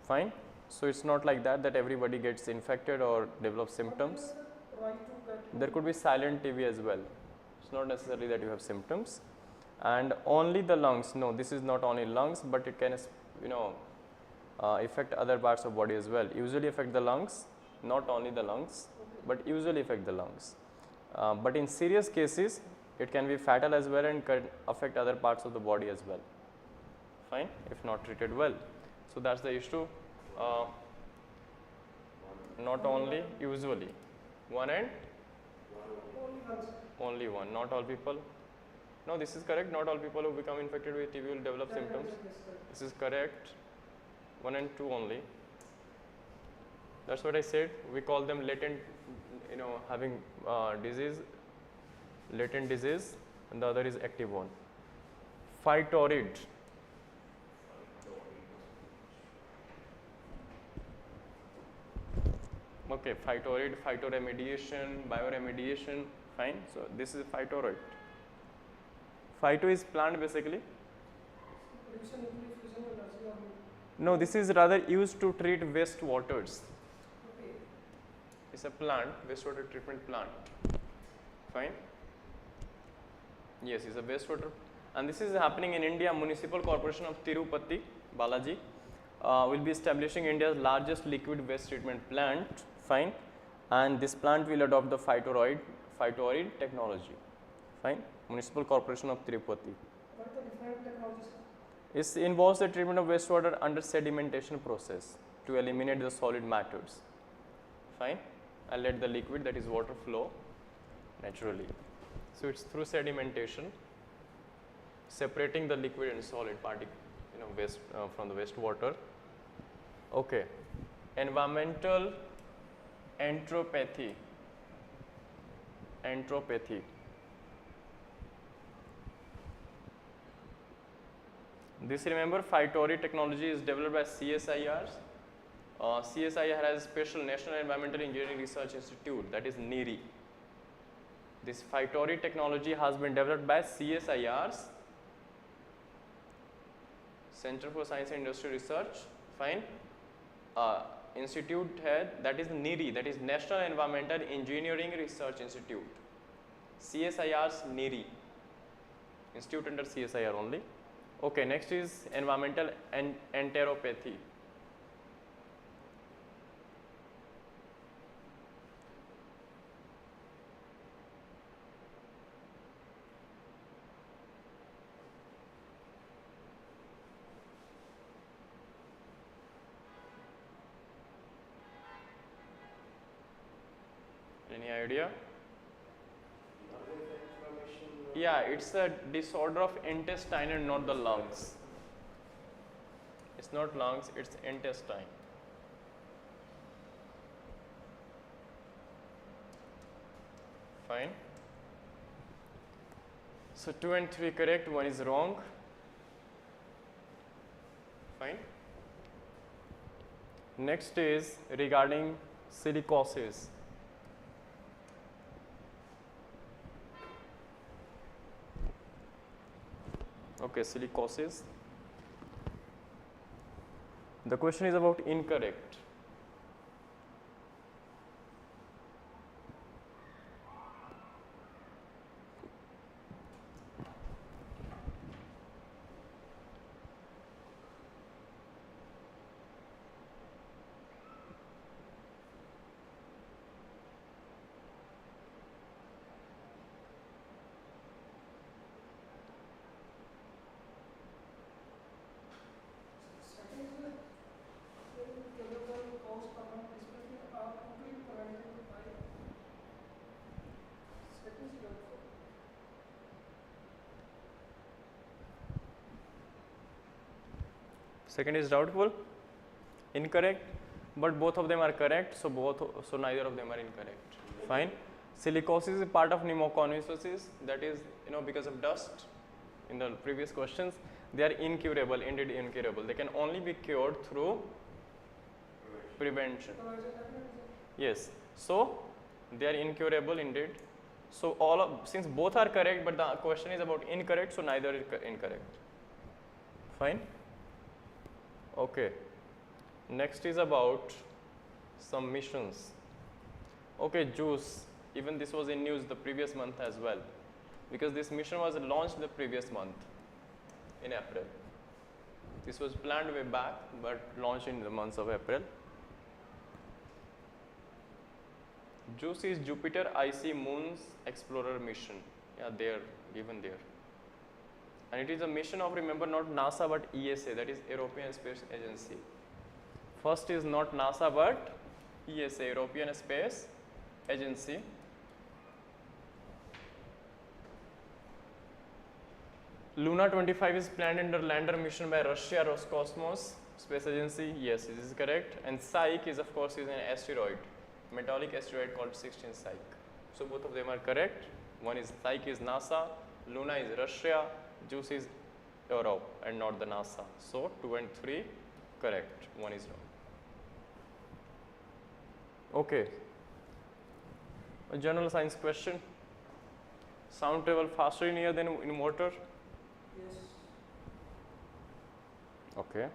Fine. So it's not like that everybody gets infected or develops symptoms. There could be silent TB as well. It's not necessarily that you have symptoms. And only the lungs. No, this is not only lungs, but it can, affect other parts of body as well. Usually affect the lungs, not only the lungs. but usually affect the lungs. But in serious cases, it can be fatal as well and can affect other parts of the body as well. Fine, if not treated well. So that's the issue. Not only, usually, one and only one. Not all people. No, this is correct. Not all people who become infected with TB will develop symptoms. This is correct. 1 and 2 only. That's what I said. We call them latent, having disease, latent disease, and the other is active one. Phytorid. Okay, phytorid, phytoremediation, bioremediation, fine. So this is phytorid. Phyto is plant basically. No, this is rather used to treat waste waters. It's a plant, wastewater treatment plant. Fine. Yes, it's a wastewater, and this is happening in India. Municipal Corporation of Tirupati, Balaji, will be establishing India's largest liquid waste treatment plant. Fine, and this plant will adopt the phytorid technology. Fine, Municipal Corporation of Tirupati. What are the different technologies? It involves the treatment of wastewater under sedimentation process to eliminate the solid matters. Fine, and let the liquid, that is water, flow naturally. So it's through sedimentation, separating the liquid and solid waste from the wastewater. Okay, environmental entropathy. This, remember, phytorid technology is developed by CSIRs. CSIR has special National Environmental Engineering Research Institute, that is NERI. This phytorid technology has been developed by CSIRs, Center for Science and Industrial Research. Fine. Institute head, that is NERI, that is National Environmental Engineering Research Institute. CSIR's NERI, institute under CSIR only. Okay, next is environmental enteropathy. Any idea? Yeah, it's a disorder of intestine and not the lungs. It's not lungs, it's intestine. Fine. So 2 and 3 correct, 1 is wrong. Fine. Next is regarding silicosis. Okay, silicosis. The question is about incorrect. Second is doubtful, incorrect, but both of them are correct, so neither of them are incorrect. Fine. Silicosis is part of pneumoconiosis, that is because of dust. In the previous questions, they are incurable, indeed incurable. They can only be cured through prevention. Yes, so they are incurable indeed. So since both are correct, but the question is about incorrect, so neither is incorrect. Fine. Okay, next is about some missions. Okay, JUICE, even this was in news the previous month as well, because this mission was launched the previous month in April. This was planned way back, but launched in the months of April. JUICE is Jupiter Icy Moons Explorer mission. Yeah, there, given there. And it is a mission of, remember, not NASA but ESA, that is European Space Agency. First is not NASA but ESA, European Space Agency. Luna 25 is planned under lander mission by Russia Roscosmos Space Agency. Yes, this is correct. And Psyche is, of course, is an asteroid, metallic asteroid called 16 Psyche. So both of them are correct. One is Psyche is NASA, Luna is Russia, JUICE is Europe and not the NASA. So 2 and 3 correct. One is wrong. Okay. A general science question. Sound travel faster in air than in water? Yes. Okay.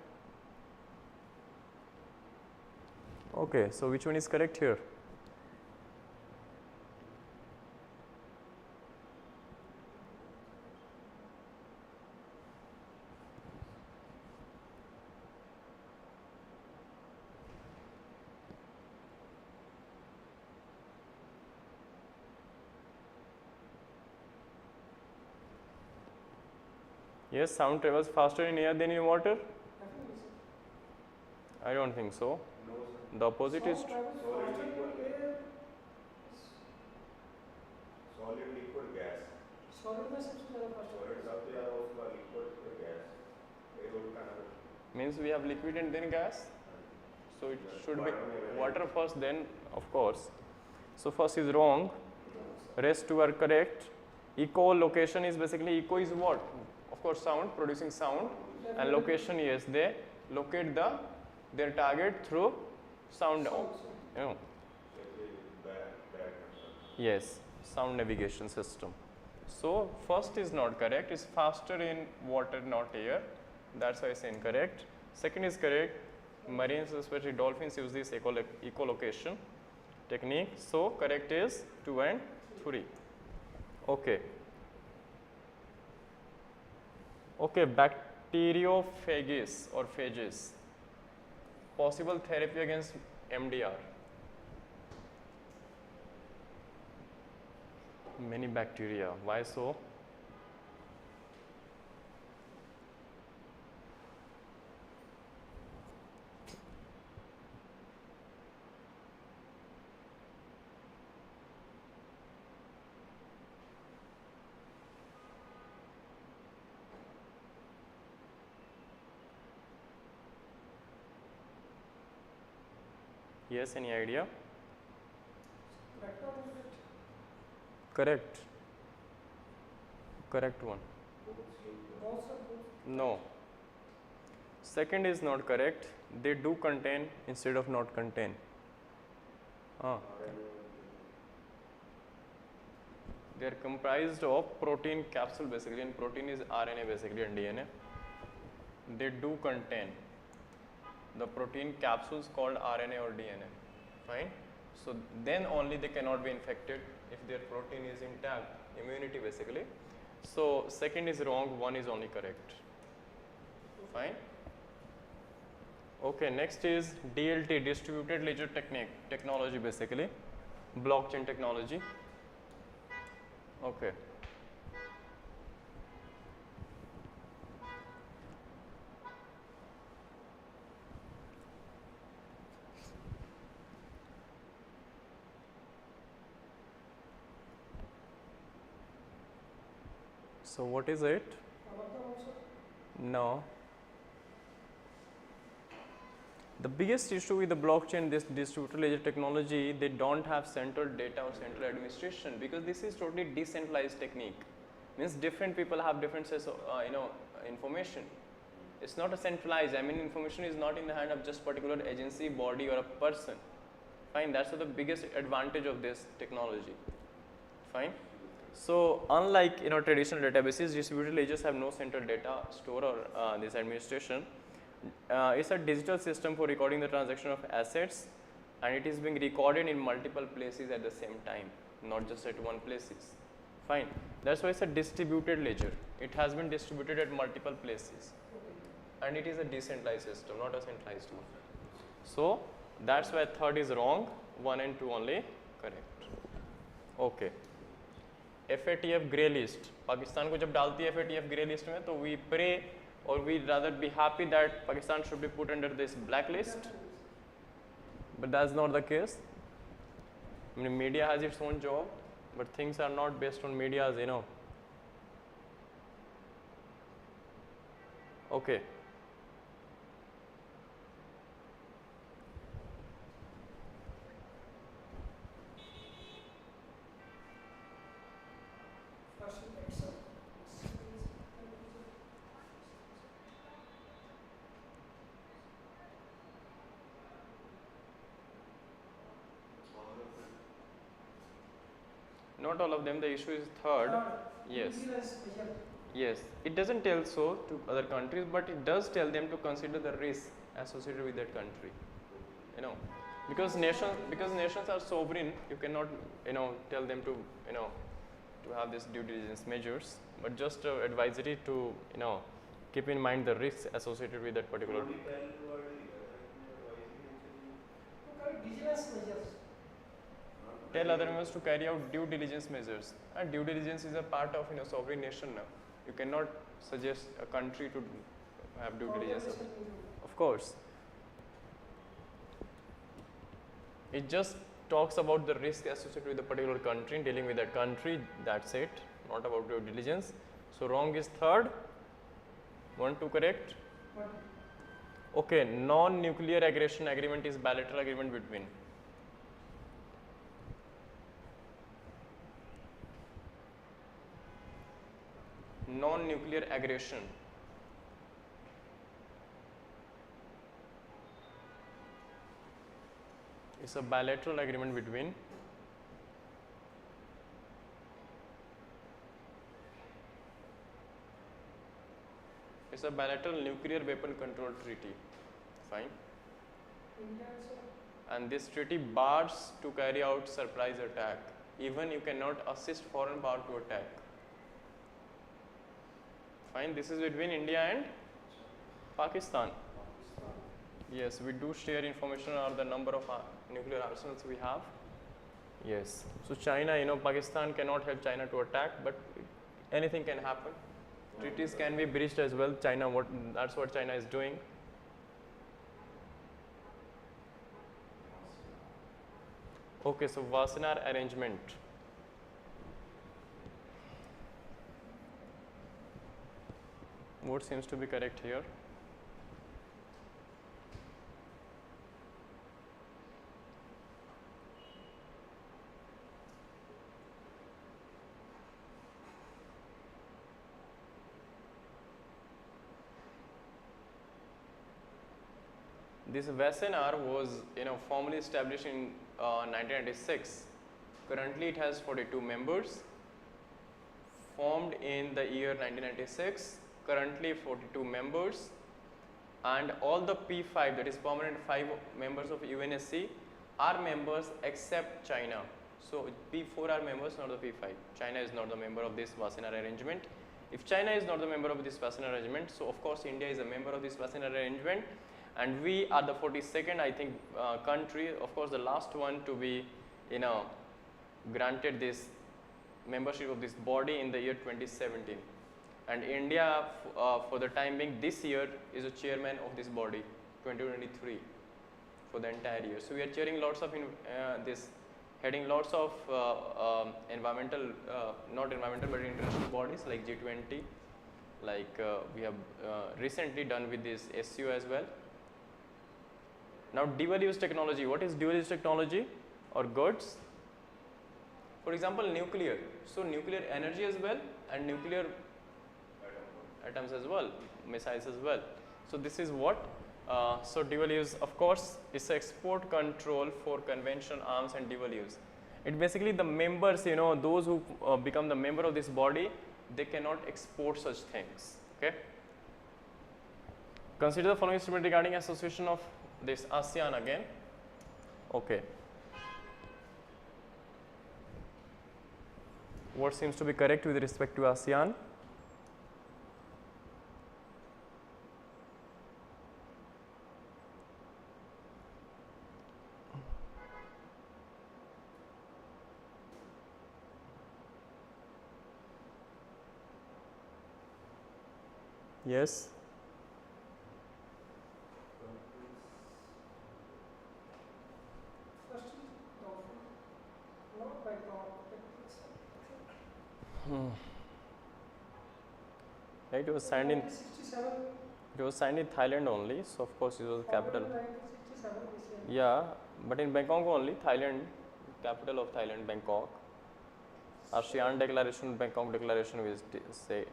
Okay, so which one is correct here? Yes, sound travels faster in air than in water? Definitely, sir. I don't think so. No, sir. The opposite is Sound travels Solid faster in liquid. air. Solid liquid gas. Solid में सबसे ज़्यादा faster. Solid सबसे ज़्यादा उसका liquid पे gas. ये road का नाम है। means we have liquid and then gas. So it Yes, should be water में water first, then of course. So first is wrong. Rest two are correct. Echolocation is basically, echo is what? Of course, sound, producing sound, and location, yes, they locate their target through sound. You know, yes, sound navigation system. So first is not correct. It's faster in water, not air. That's why it's incorrect. Second is correct. Marines, especially dolphins, use this echolocation technique. So correct is 2 and 3. Okay. Okay, bacteriophages or phages. Possible therapy against MDR. Many bacteria. Why so? Yes, any idea? Correct or incorrect? Correct. Correct one. Both are both. No. Second is not correct. They do contain instead of not contain. They are comprised of protein capsule basically, and protein is RNA basically and DNA. They do contain the protein capsules called RNA or DNA. Fine. So then only they cannot be infected if their protein is intact. Immunity basically. So second is wrong. One is only correct. Fine. Okay. Next is DLT, distributed ledger technology basically, blockchain technology. Okay. So what is it? About them also. No. The biggest issue with the blockchain, this distributed ledger technology, they don't have central data or central administration, because this is totally decentralized technique. Means different people have different sets of information. It's not a centralized. I mean, information is not in the hand of just particular agency, body, or a person. Fine. That's the biggest advantage of this technology. Fine. So unlike traditional databases, distributed ledgers have no central data store or this administration. It's a digital system for recording the transaction of assets, and it is being recorded in multiple places at the same time, not just at one places. Fine. That's why it's a distributed ledger. It has been distributed at multiple places, and it is a decentralized system, not a centralized one. So that's why third is wrong. 1 and 2 only correct. Okay. FATF grey list, Pakistan को जब डालती है FATF grey list में तो we pray और we rather be happy that Pakistan should be put under this black list, but that's not the case. I mean, media has its own job, but things are not based on media's, you know. Okay. Not all of them, the issue is third. Yes. Yes, it doesn't tell so to other countries, but it does tell them to consider the risk associated with that country. You know, because nations are sovereign, you cannot, you know, tell them to, you know, to have this due diligence measures, but just advisory to, you know, keep in mind the risks associated with that particular. Tell other members to carry out due diligence measures, and due diligence is a part of, you know, sovereign nation now. You cannot suggest a country to have due diligence. Of course, it just talks about the risk associated with a particular country and dealing with that country. That's it, not about due diligence. So wrong is third. 1, 2 correct. Okay, non-nuclear aggression agreement is bilateral agreement between. Non-nuclear aggression. It's a bilateral agreement between it's a bilateral nuclear weapon control treaty. Fine. And this treaty bars to carry out surprise attack. Even you cannot assist foreign power to attack. Fine, this is between India and Pakistan. Yes, we do share information on the number of nuclear arsenals we have. Yes, so China, you know, Pakistan cannot help China to attack, but anything can happen. Treaties can be breached as well. That's what China is doing. Okay, so Wassenaar arrangement. What seems to be correct here? This Wassenaar was, you know, formally established in 1996. Currently, it has 42 members. Formed in the year 1996. Currently 42 members, and all the P5, that is permanent 5 members of UNSC, are members except China. So P4 are members, not the P5. China is not the member of this Wassenaar arrangement. If China is not the member of this Wassenaar arrangement, so of course India is a member of this Wassenaar arrangement, and we are the 42nd, I think, country, of course the last one to be, you know, granted this membership of this body in the year 2017. And India, for the time being, this year is a chairman of this body, 2023, for the entire year. So we are chairing lots of heading lots of environmental, not environmental, but international bodies like G20, like we have recently done with this SU as well. Now, dual use technology. What is dual use technology or goods? For example, nuclear. So nuclear energy as well, and nuclear atoms as well, missiles as well. So this is what, so dual use, of course, is export control for conventional arms and dual use. It basically the members, you know, those who become the member of this body, they cannot export such things. Okay. Consider the following statement regarding association of this ASEAN again. Okay. What seems to be correct with respect to ASEAN? Yes. First is doubtful. Not Bangkok. Right, it was signed in 1967. Thailand only, so of course it was the capital. 1967 we say. Yeah, but in Bangkok only, Thailand, capital of Thailand, Bangkok. ASEAN Declaration, Bangkok Declaration, we say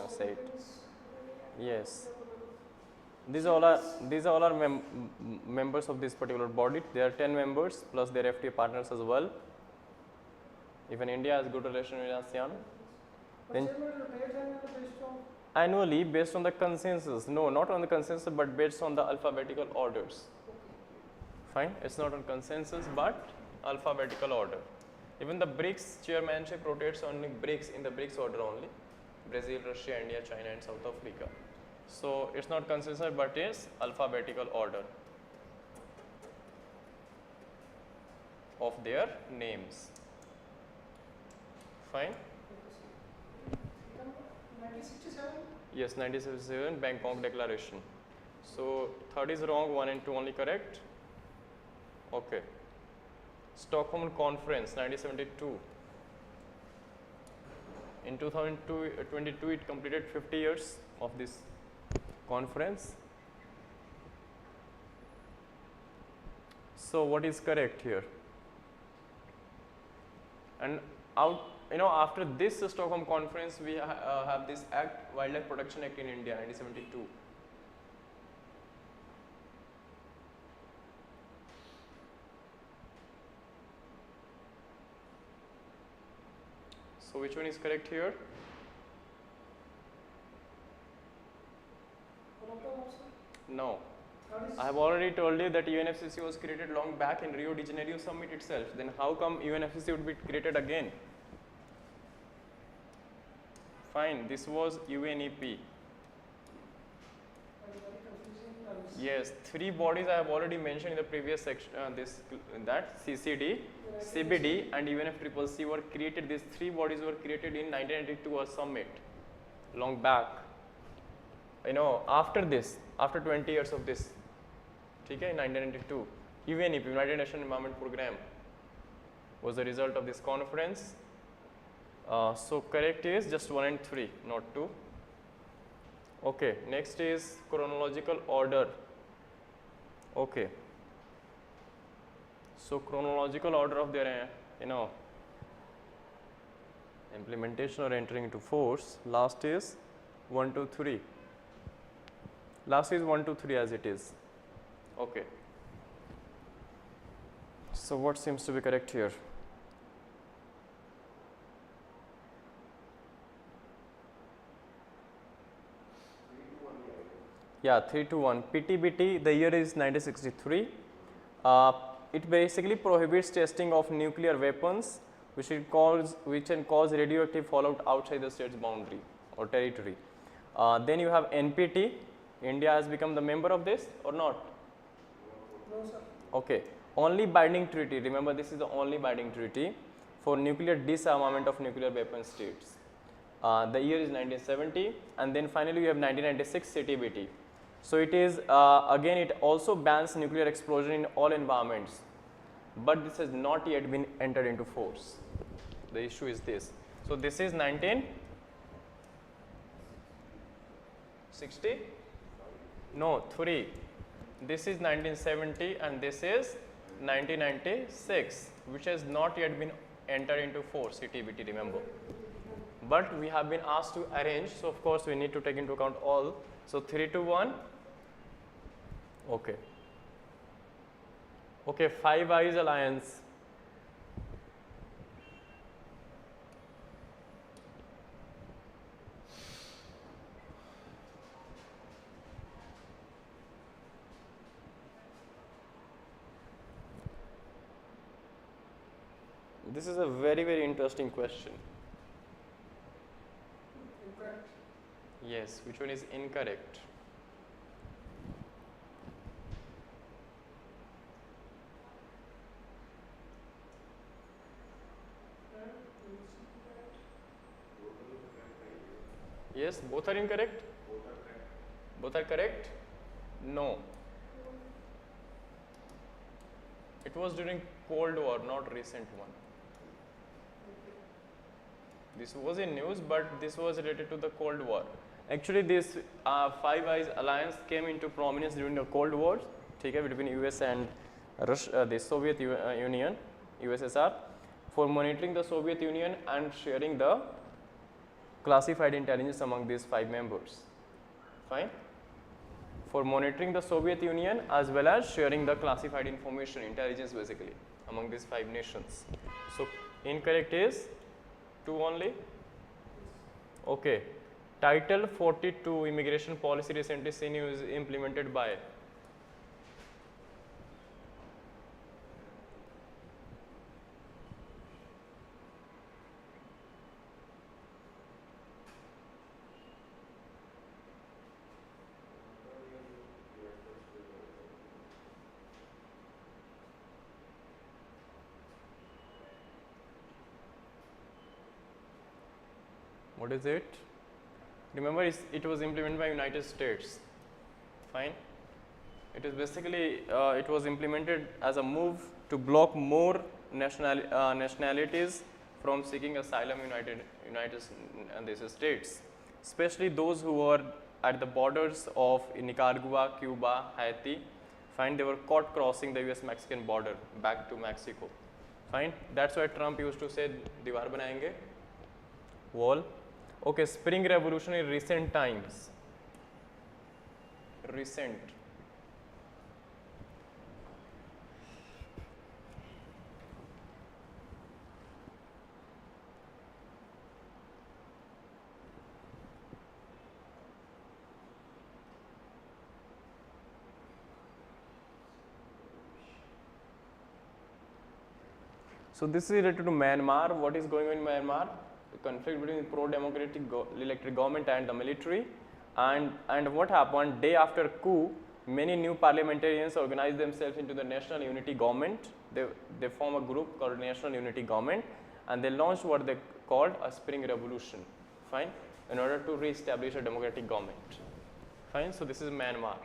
say it. Yes. These all are members of this particular body. There are 10 members plus their FTA partners as well. Even India has good relation with ASEAN. Then annually, based on the consensus. No, not on the consensus, but based on the alphabetical orders. Fine, it's not on consensus, but alphabetical order. Even the BRICS chairmanship rotates only BRICS in the BRICS order only. Brazil, Russia, India, China, and South Africa. So it's not consensus, but it's alphabetical order of their names. Fine. 1967. Yes, 1967 Bangkok Declaration. So third is wrong, 1 and 2 only correct. Okay. Stockholm Conference 1972. In 2022 it completed 50 years of this conference. So what is correct here? And after this Stockholm Conference, we have this Act, Wildlife Protection Act in India, 1972. So which one is correct here? No. I have already told you that UNFCCC was created long back in Rio de Janeiro summit itself. Then how come UNFCCC would be created again? Fine, this was UNEP. Yes, 3 bodies I have already mentioned in the previous section. That CCD, CBD, and UNFCCC were created. These 3 bodies were created in 1992 a summit, long back. After this, after 20 years of this, okay, in 1992, UNEP, United Nations Environment Programme, was the result of this conference. So correct is just 1 and 3, not 2. Okay, next is chronological order. Okay. So chronological order of their implementation or entering into force. Last is 1, 2, 3. Last is 1, 2, 3 as it is. Okay. So what seems to be correct here? Yeah, 3 to 1. PTBT, the year is 1963. It basically prohibits testing of nuclear weapons which can cause radioactive fallout outside the state's boundary or territory. Then you have NPT. India has become the member of this or not? No, sir. Okay. Only binding treaty. Remember, this is the only binding treaty for nuclear disarmament of nuclear weapon states. The year is 1970, and then finally you have 1996 CTBT. So it is again, it also bans nuclear explosion in all environments, but this has not yet been entered into force. The issue is this. So this is 1960? No, 3. This is 1970 and this is 1996, which has not yet been entered into force, CTBT, remember. But we have been asked to arrange, so of course we need to take into account all. So 3 to 1. Okay. Okay, Five Eyes Alliance. This is a very, very interesting question. Incorrect. Yes, which one is incorrect? Yes, both are incorrect. Both are correct? No. It was during Cold War, not recent one. This was in news, but this was related to the Cold War. Actually, this Five Eyes alliance came into prominence during the Cold War, between US and Russia, the Soviet Union, USSR, for monitoring the Soviet Union and sharing the classified intelligence among these 5 members. Fine. For monitoring the Soviet Union as well as sharing the classified information, intelligence basically, among these 5 nations. So incorrect is 2 only. Okay. Title 42 immigration policy recently seen is implemented by. What is it? Remember, it was implemented by United States. Fine. It is basically it was implemented as a move to block more nationalities from seeking asylum in United States, especially those who were at the borders of Nicaragua, Cuba, Haiti. Fine. They were caught crossing the US-Mexican border back to Mexico. Fine. That's why Trump used to say, "Diwar banayenge, wall." Okay, Spring Revolution in recent times. Recent. So this is related to Myanmar. What is going on in Myanmar? The conflict between pro-democratic elected government and the military. And what happened? Day after coup, many new parliamentarians organized themselves into the National Unity Government. They form a group called National Unity Government, and they launched what they called a Spring Revolution. Fine, in order to re-establish a democratic government. Fine. So this is Myanmar.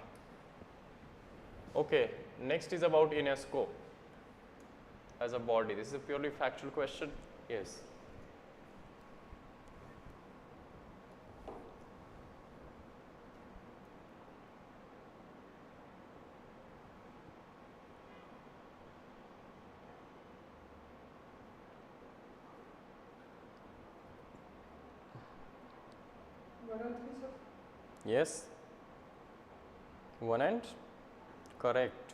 Okay. Next is about UNESCO as a body. This is a purely factual question. Yes. Yes. 1 and correct.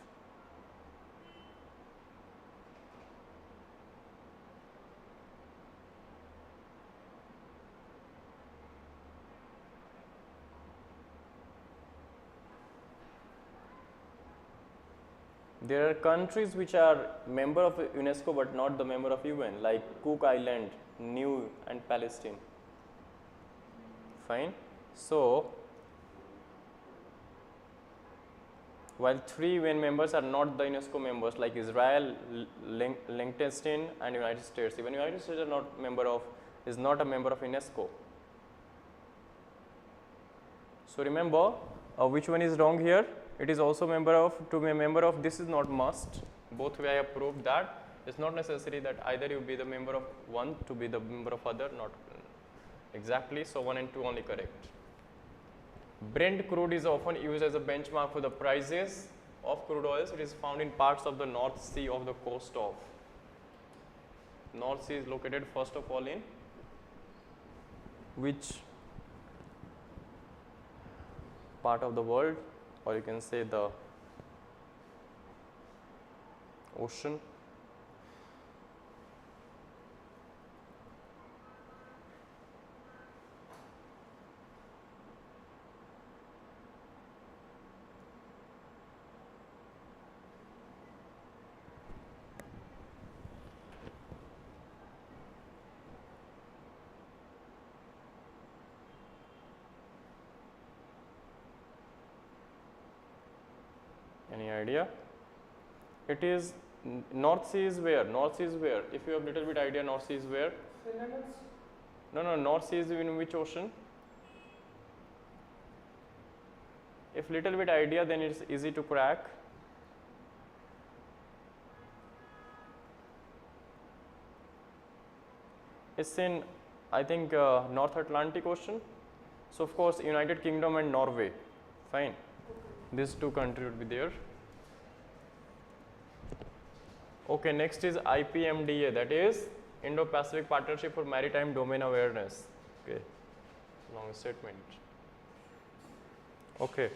There are countries which are member of UNESCO but not the member of UN, like Cook Island, New and Palestine. Fine. So while 3 UN members are not the UNESCO members, like Israel, Liechtenstein and United States. Even United States are not is not a member of UNESCO. So remember, which one is wrong here? It is also to be a member of, this is not must. Both way I have proved that. It's not necessary that either you be the member of one to be the member of other, not exactly. So 1 and 2 only correct. Brent crude is often used as a benchmark for the prices of crude oils. It is found in parts of the North Sea of the coast of. North Sea is located first of all in which part of the world, or you can say the ocean. Any idea? It is North Sea is where? North Sea is where? If you have little bit idea, North Sea is where? No, North Sea is in which ocean? If little bit idea, then it's easy to crack. It's in, I think, North Atlantic Ocean. So of course, United Kingdom and Norway. Fine. These two countries would be there. Okay, next is IPMDA, that is Indo-Pacific Partnership for Maritime Domain Awareness. Okay, long statement. Okay.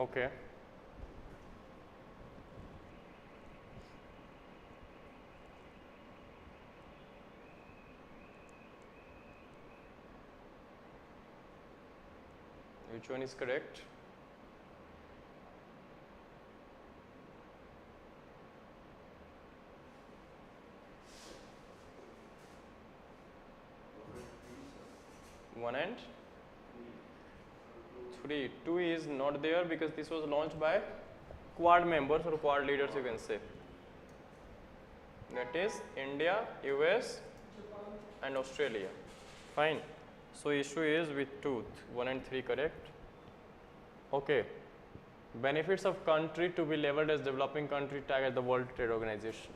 Okay. Which one is correct? One and three. Two is not there because this was launched by Quad members or Quad leaders, you can say. That is India, US, and Australia. Fine. So issue is with two. 1 and 3 correct. Okay. Benefits of country to be labeled as developing country tag at the World Trade Organization.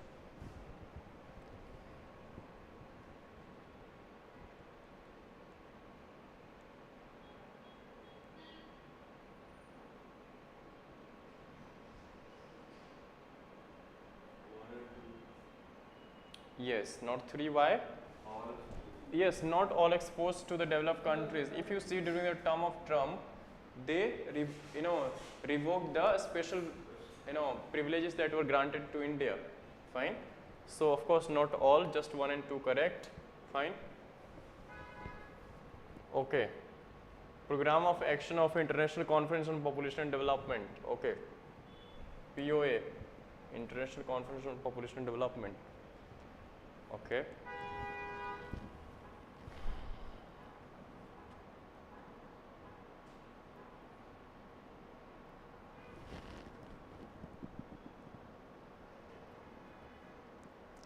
Yes, not 3. Why? Yes, not all exposed to the developed countries. If you see during the term of Trump, they revoked the special privileges that were granted to India. Fine. So of course not all, just 1 and 2 correct. Fine. Okay. Program of Action of International Conference on Population and Development. Okay. POA, International Conference on Population and Development. Okay.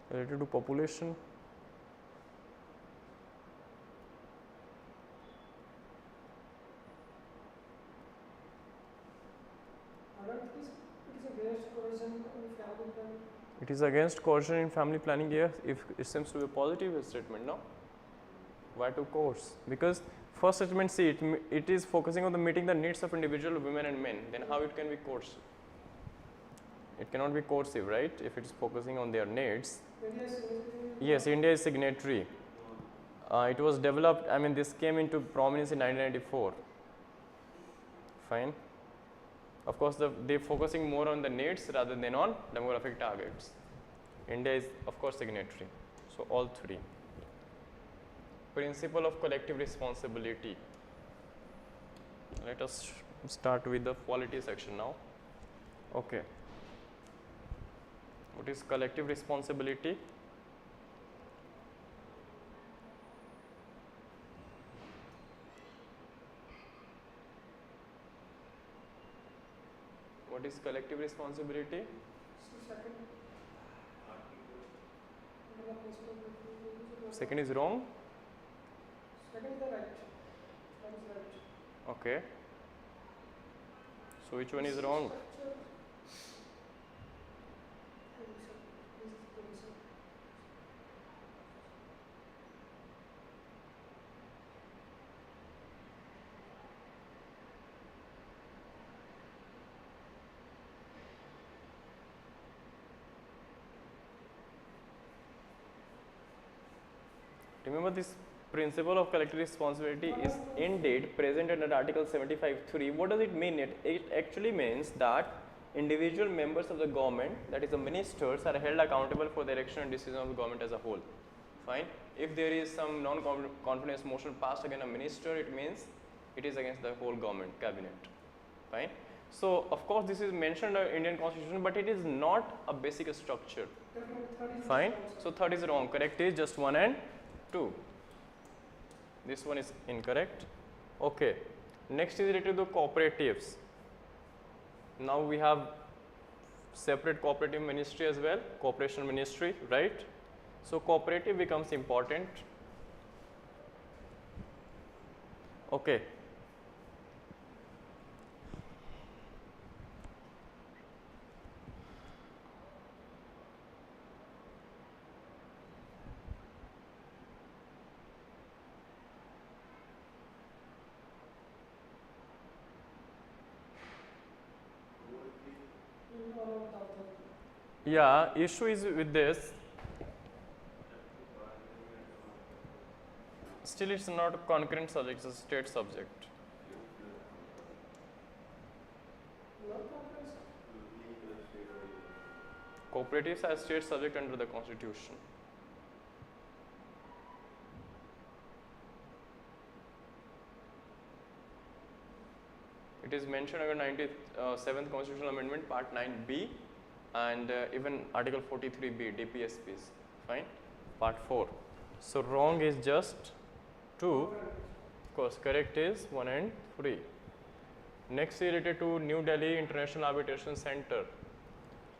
Related to population. It is against coercion in family planning. Yes, if it seems to be a positive statement, no? Why to coerce? Because first statement, see, it is focusing on the meeting the needs of individual women and men. Then how it can be coercive? It cannot be coercive, right? If it is focusing on their needs. Yes, India is signatory. It was developed, I mean, this came into prominence in 1994. Fine. Of course, they focusing more on the needs rather than on demographic targets. India is, of course, signatory. So all 3. Principle of collective responsibility. Let us start with the quality section now. Okay. What is collective responsibility? What is collective responsibility? Second is wrong? Second is the right. That is right. Okay. So which one is wrong? Remember, this principle of collective responsibility is indeed present under Article 75(3). What does it mean? It actually means that individual members of the government, that is the ministers, are held accountable for the direction and decision of the government as a whole. Fine. If there is some non-confidence motion passed against a minister, it means it is against the whole government, cabinet. Fine. So of course this is mentioned in the Indian Constitution, but it is not a basic structure. Fine. So third is wrong. Correct is just 1 and 2. This one is incorrect. Okay. Next is related to cooperatives. Now we have separate cooperative ministry as well, cooperation ministry, right? So cooperative becomes important. Okay. Yeah, issue is with this. Still, it's not a concurrent subject; it's a state subject. Cooperatives are state subject under the Constitution. It is mentioned under 97th Constitutional Amendment, Part 9B, and even Article 43B, DPSPs. Fine. Part 4. So wrong is just 2. Of course, correct is 1 and 3. Next is related to New Delhi International Arbitration Center.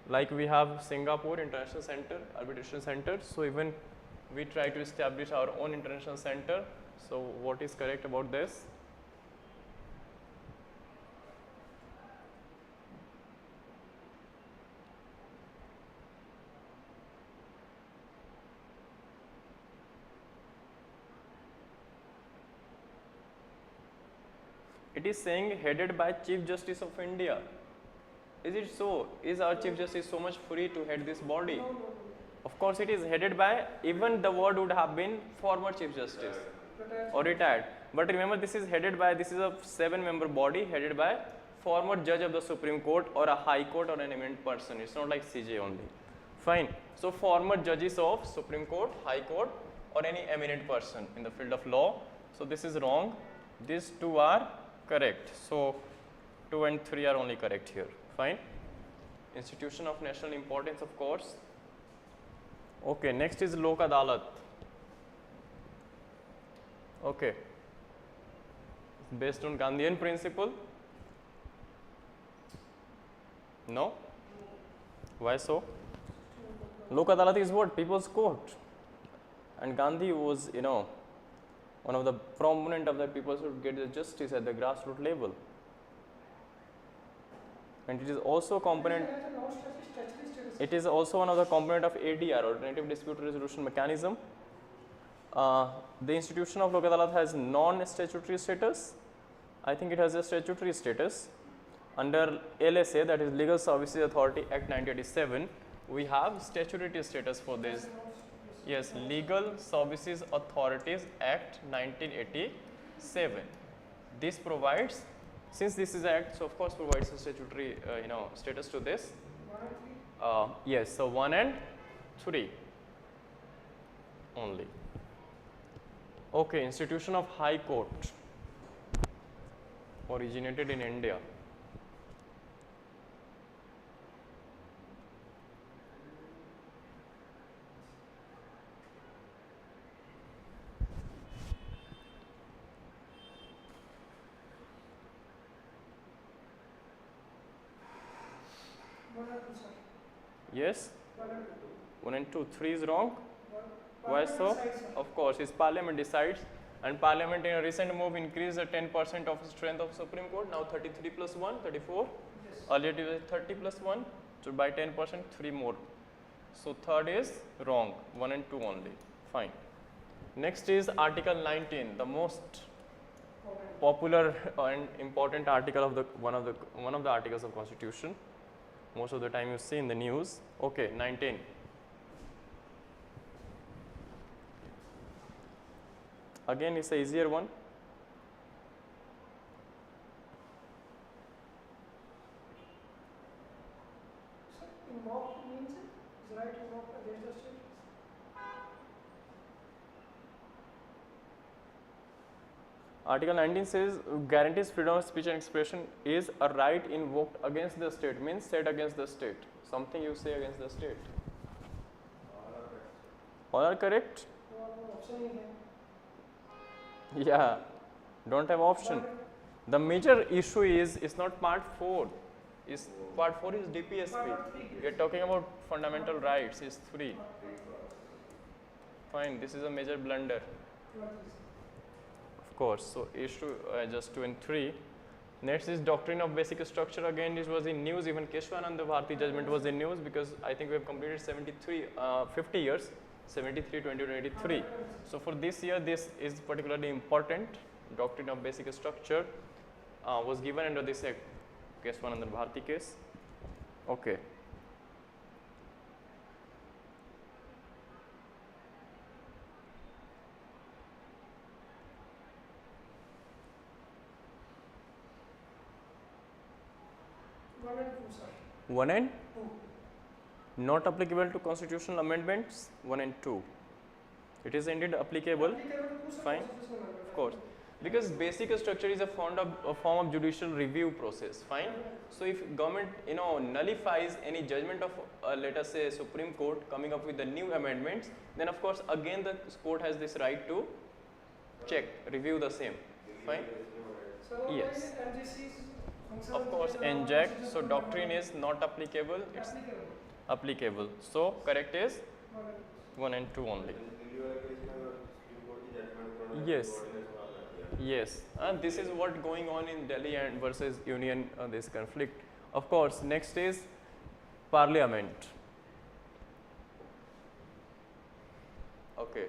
Like we have Singapore International Center, Arbitration Center. So even we try to establish our own international center. So what is correct about this? It is saying headed by Chief Justice of India. Is it so? Is our Chief Justice so much free to head this body? No. Of course, it is headed by, even the word would have been former Chief Justice or retired. But remember, this is headed by, this is a 7-member body headed by former judge of the Supreme Court or a High Court or an eminent person. It's not like CJ only. Fine. So former judges of Supreme Court, High Court or any eminent person in the field of law. So this is wrong. These two are correct. So 2 and 3 are only correct here. Fine. Institution of national importance, of course. Okay, next is Lok Adalat. Okay. Based on Gandhian principle? No? Why so? Lok Adalat is what? People's court. And Gandhi was, one of the prominent of the people who get the justice at the grassroots level. And it is also component. It is also one of the component of ADR, Alternative Dispute Resolution Mechanism. The institution of Lok Adalat has non-statutory status. I think it has a statutory status. Under LSA, that is Legal Services Authority Act 1987, we have statutory status for this. Yes, Legal Services Authorities Act 1987. This provides, since this is Act, so of course provides a statutory status to this. Yes, so 1 and 3 only. Okay, institution of High Court originated in India. Yes? 1 and 2. 3 is wrong. Why so? Of course, his parliament decides, and parliament in a recent move increased the 10% of strength of Supreme Court, now 33 plus 1, 34. Yes. Earlier it was 30 plus 1, so by 10%, 3 more. So third is wrong, 1 and 2 only. Fine. Next is Article 19, the most popular and important article of the one of the articles of Constitution. Most of the time you see in the news. Okay, 19. Again, it's a easier one. So, invoke means is right to invoke against the state. Article 19 says guarantees freedom of speech and expression is a right invoked against the state, means said against the state. Something you say against the state. All are correct? No option is there. Yeah, don't have option. The major issue is it's not part 4. Is part 4 is DPSP. We are talking about fundamental rights. Is 3. Fine, this is a major blunder. Of course, so is to just 2 and 3. Next is doctrine of basic structure. Again, this was in news. Even Keshwananda Bharati judgment was in news because I think we have completed 50 years, 73, 2023. So for this year, this is particularly important. Doctrine of basic structure was given under this Keshwananda Bharati case. Okay. One and not applicable to constitutional amendments. 1 and 2. It is indeed applicable. Fine. Of course. Because basic structure is a form of judicial review process. Fine. So if government nullifies any judgment of let us say Supreme Court coming up with the new amendments, then of course again the court has this right to check, review the same. Fine. Yes. Of course, inject. So doctrine is not applicable. It's applicable. So correct is 1 and 2 only. Yes. Yes, and this is what going on in Delhi and versus Union this conflict. Of course, next is Parliament. Okay.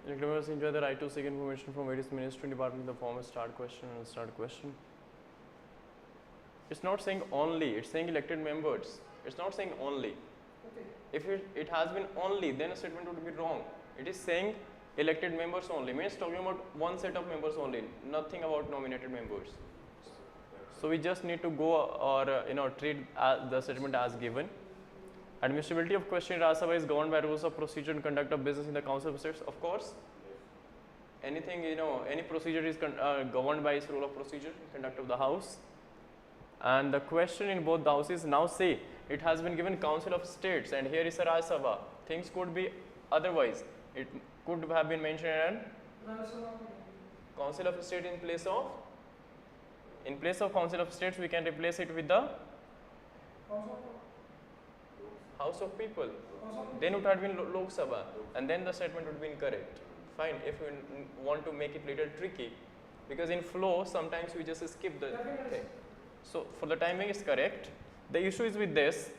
Elected members enjoy the right to seek information from various ministry department in the form of start question and start question. It's not saying only, it's saying elected members. It's not saying only. Okay. If it has been only, then a statement would be wrong. It is saying elected members only, means talking about one set of members only, nothing about nominated members. So we just need to go or treat the statement as given. Admissibility of question in Rajya Sabha is governed by rules of procedure and conduct of business in the Council of States. Of course, anything any procedure is governed by its rule of procedure and conduct of the House. And the question in both the houses now say it has been given Council of States, and here is a Rajya Sabha. Things could be otherwise. It could have been mentioned in Council of State in place of Council of States. We can replace it with the House of People. Then it would have been Lok Sabha, and then the statement would be incorrect. Fine, if we want to make it little tricky, because in flow sometimes we just skip the thing. So for the timing is correct. The issue is with this.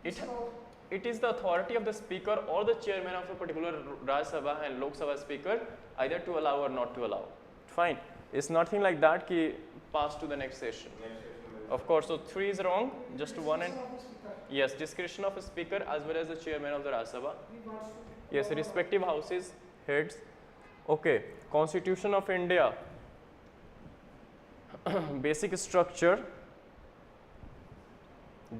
It is the authority of the speaker or the chairman of a particular Rajya Sabha and Lok Sabha speaker either to allow or not to allow. Fine. It's nothing like that ki pass to the next session. Of course, so 3 is wrong. Just 1 and yes, discretion of a speaker as well as the chairman of the Rajya Sabha. Yes, respective houses, heads. Okay, Constitution of India. Basic structure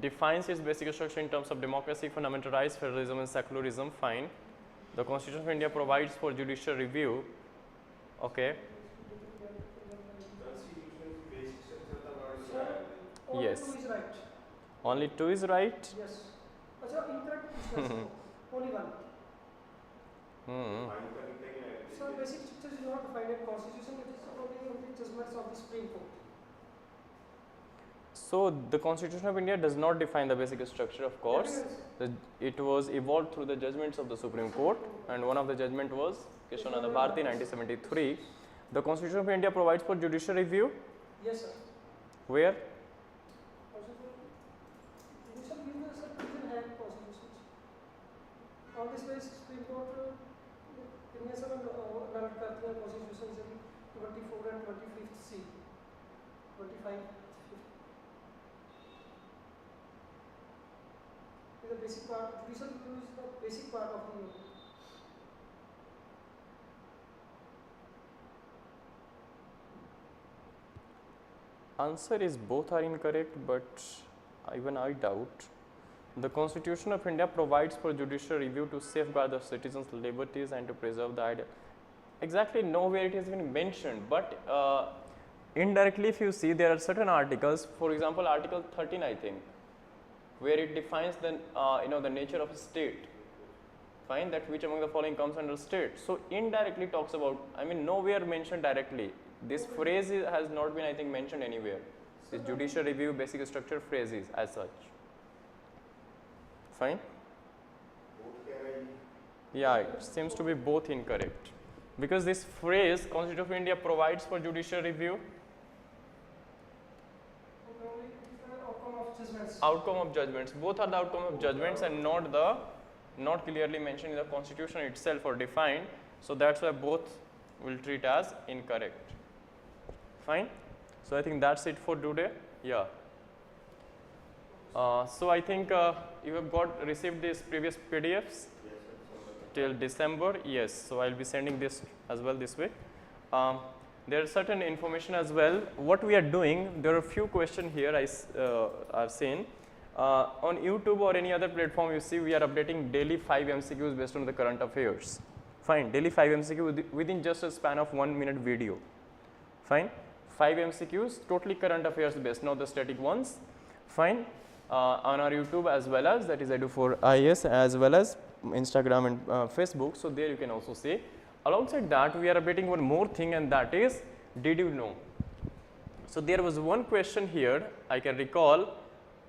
defines its basic structure in terms of democracy, fundamental rights, federalism and secularism. Fine. The Constitution of India provides for judicial review. Okay. Yes. Only 2 is right. Yes. Incorrect. Only 1. So basic structure is not defined in Constitution, it is only judgments of the Supreme Court. So the Constitution of India does not define the basic structure, of course. It was evolved through the judgments of the Supreme Court, and one of the judgment was Keshwananda Bharati 1973. The Constitution of India provides for judicial review. Yes, sir. Where? Judicial review is a prison hand constitutions. On this basis, Supreme Court constitutions in 24 and 25th C. 25. The basic part, judicial review is the basic part of the law. Answer is both are incorrect, but even I doubt. The Constitution of India provides for judicial review to safeguard the citizens' liberties and to preserve the idea. Exactly nowhere it has been mentioned, but indirectly if you see, there are certain articles, for example article 13 I think, where it defines the the nature of a state. Fine, that which among the following comes under state. So indirectly talks about, I mean nowhere mentioned directly. This phrase has not been I think mentioned anywhere. This judicial review, basic structure phrases as such. Fine. Yeah, it seems to be both incorrect. Because this phrase, Constitution of India provides for judicial review. Outcome of judgments. Both are the outcome of judgments and not clearly mentioned in the Constitution itself or defined. So that's why both will treat as incorrect. Fine. So I think that's it for today. Yeah. So I think you have received these previous PDFs till December. Yes. So I'll be sending this as well this way. There are certain information as well. What we are doing, there are a few questions here I've seen. On YouTube or any other platform, you see we are updating daily 5 MCQs based on the current affairs. Fine, daily 5 MCQ within just a span of 1 minute video. Fine, 5 MCQs, totally current affairs based, not the static ones. Fine, on our YouTube as well as, that is Eduphore IS, as well as Instagram and Facebook. So there you can also see. Alongside that, we are updating one more thing, and that is, did you know? So there was one question here I can recall,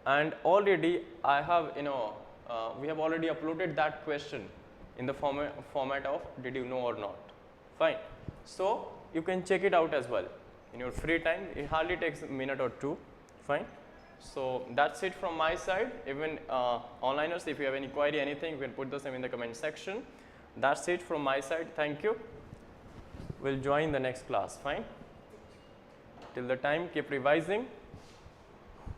and already I have we have already uploaded that question in the format of did you know or not. Fine. So you can check it out as well in your free time. It hardly takes a minute or two. Fine. So that's it from my side. Even onliners, if you have any query, anything, you can put the same in the comment section. That's it from my side. Thank you. We'll join the next class. Fine. Till the time, keep revising.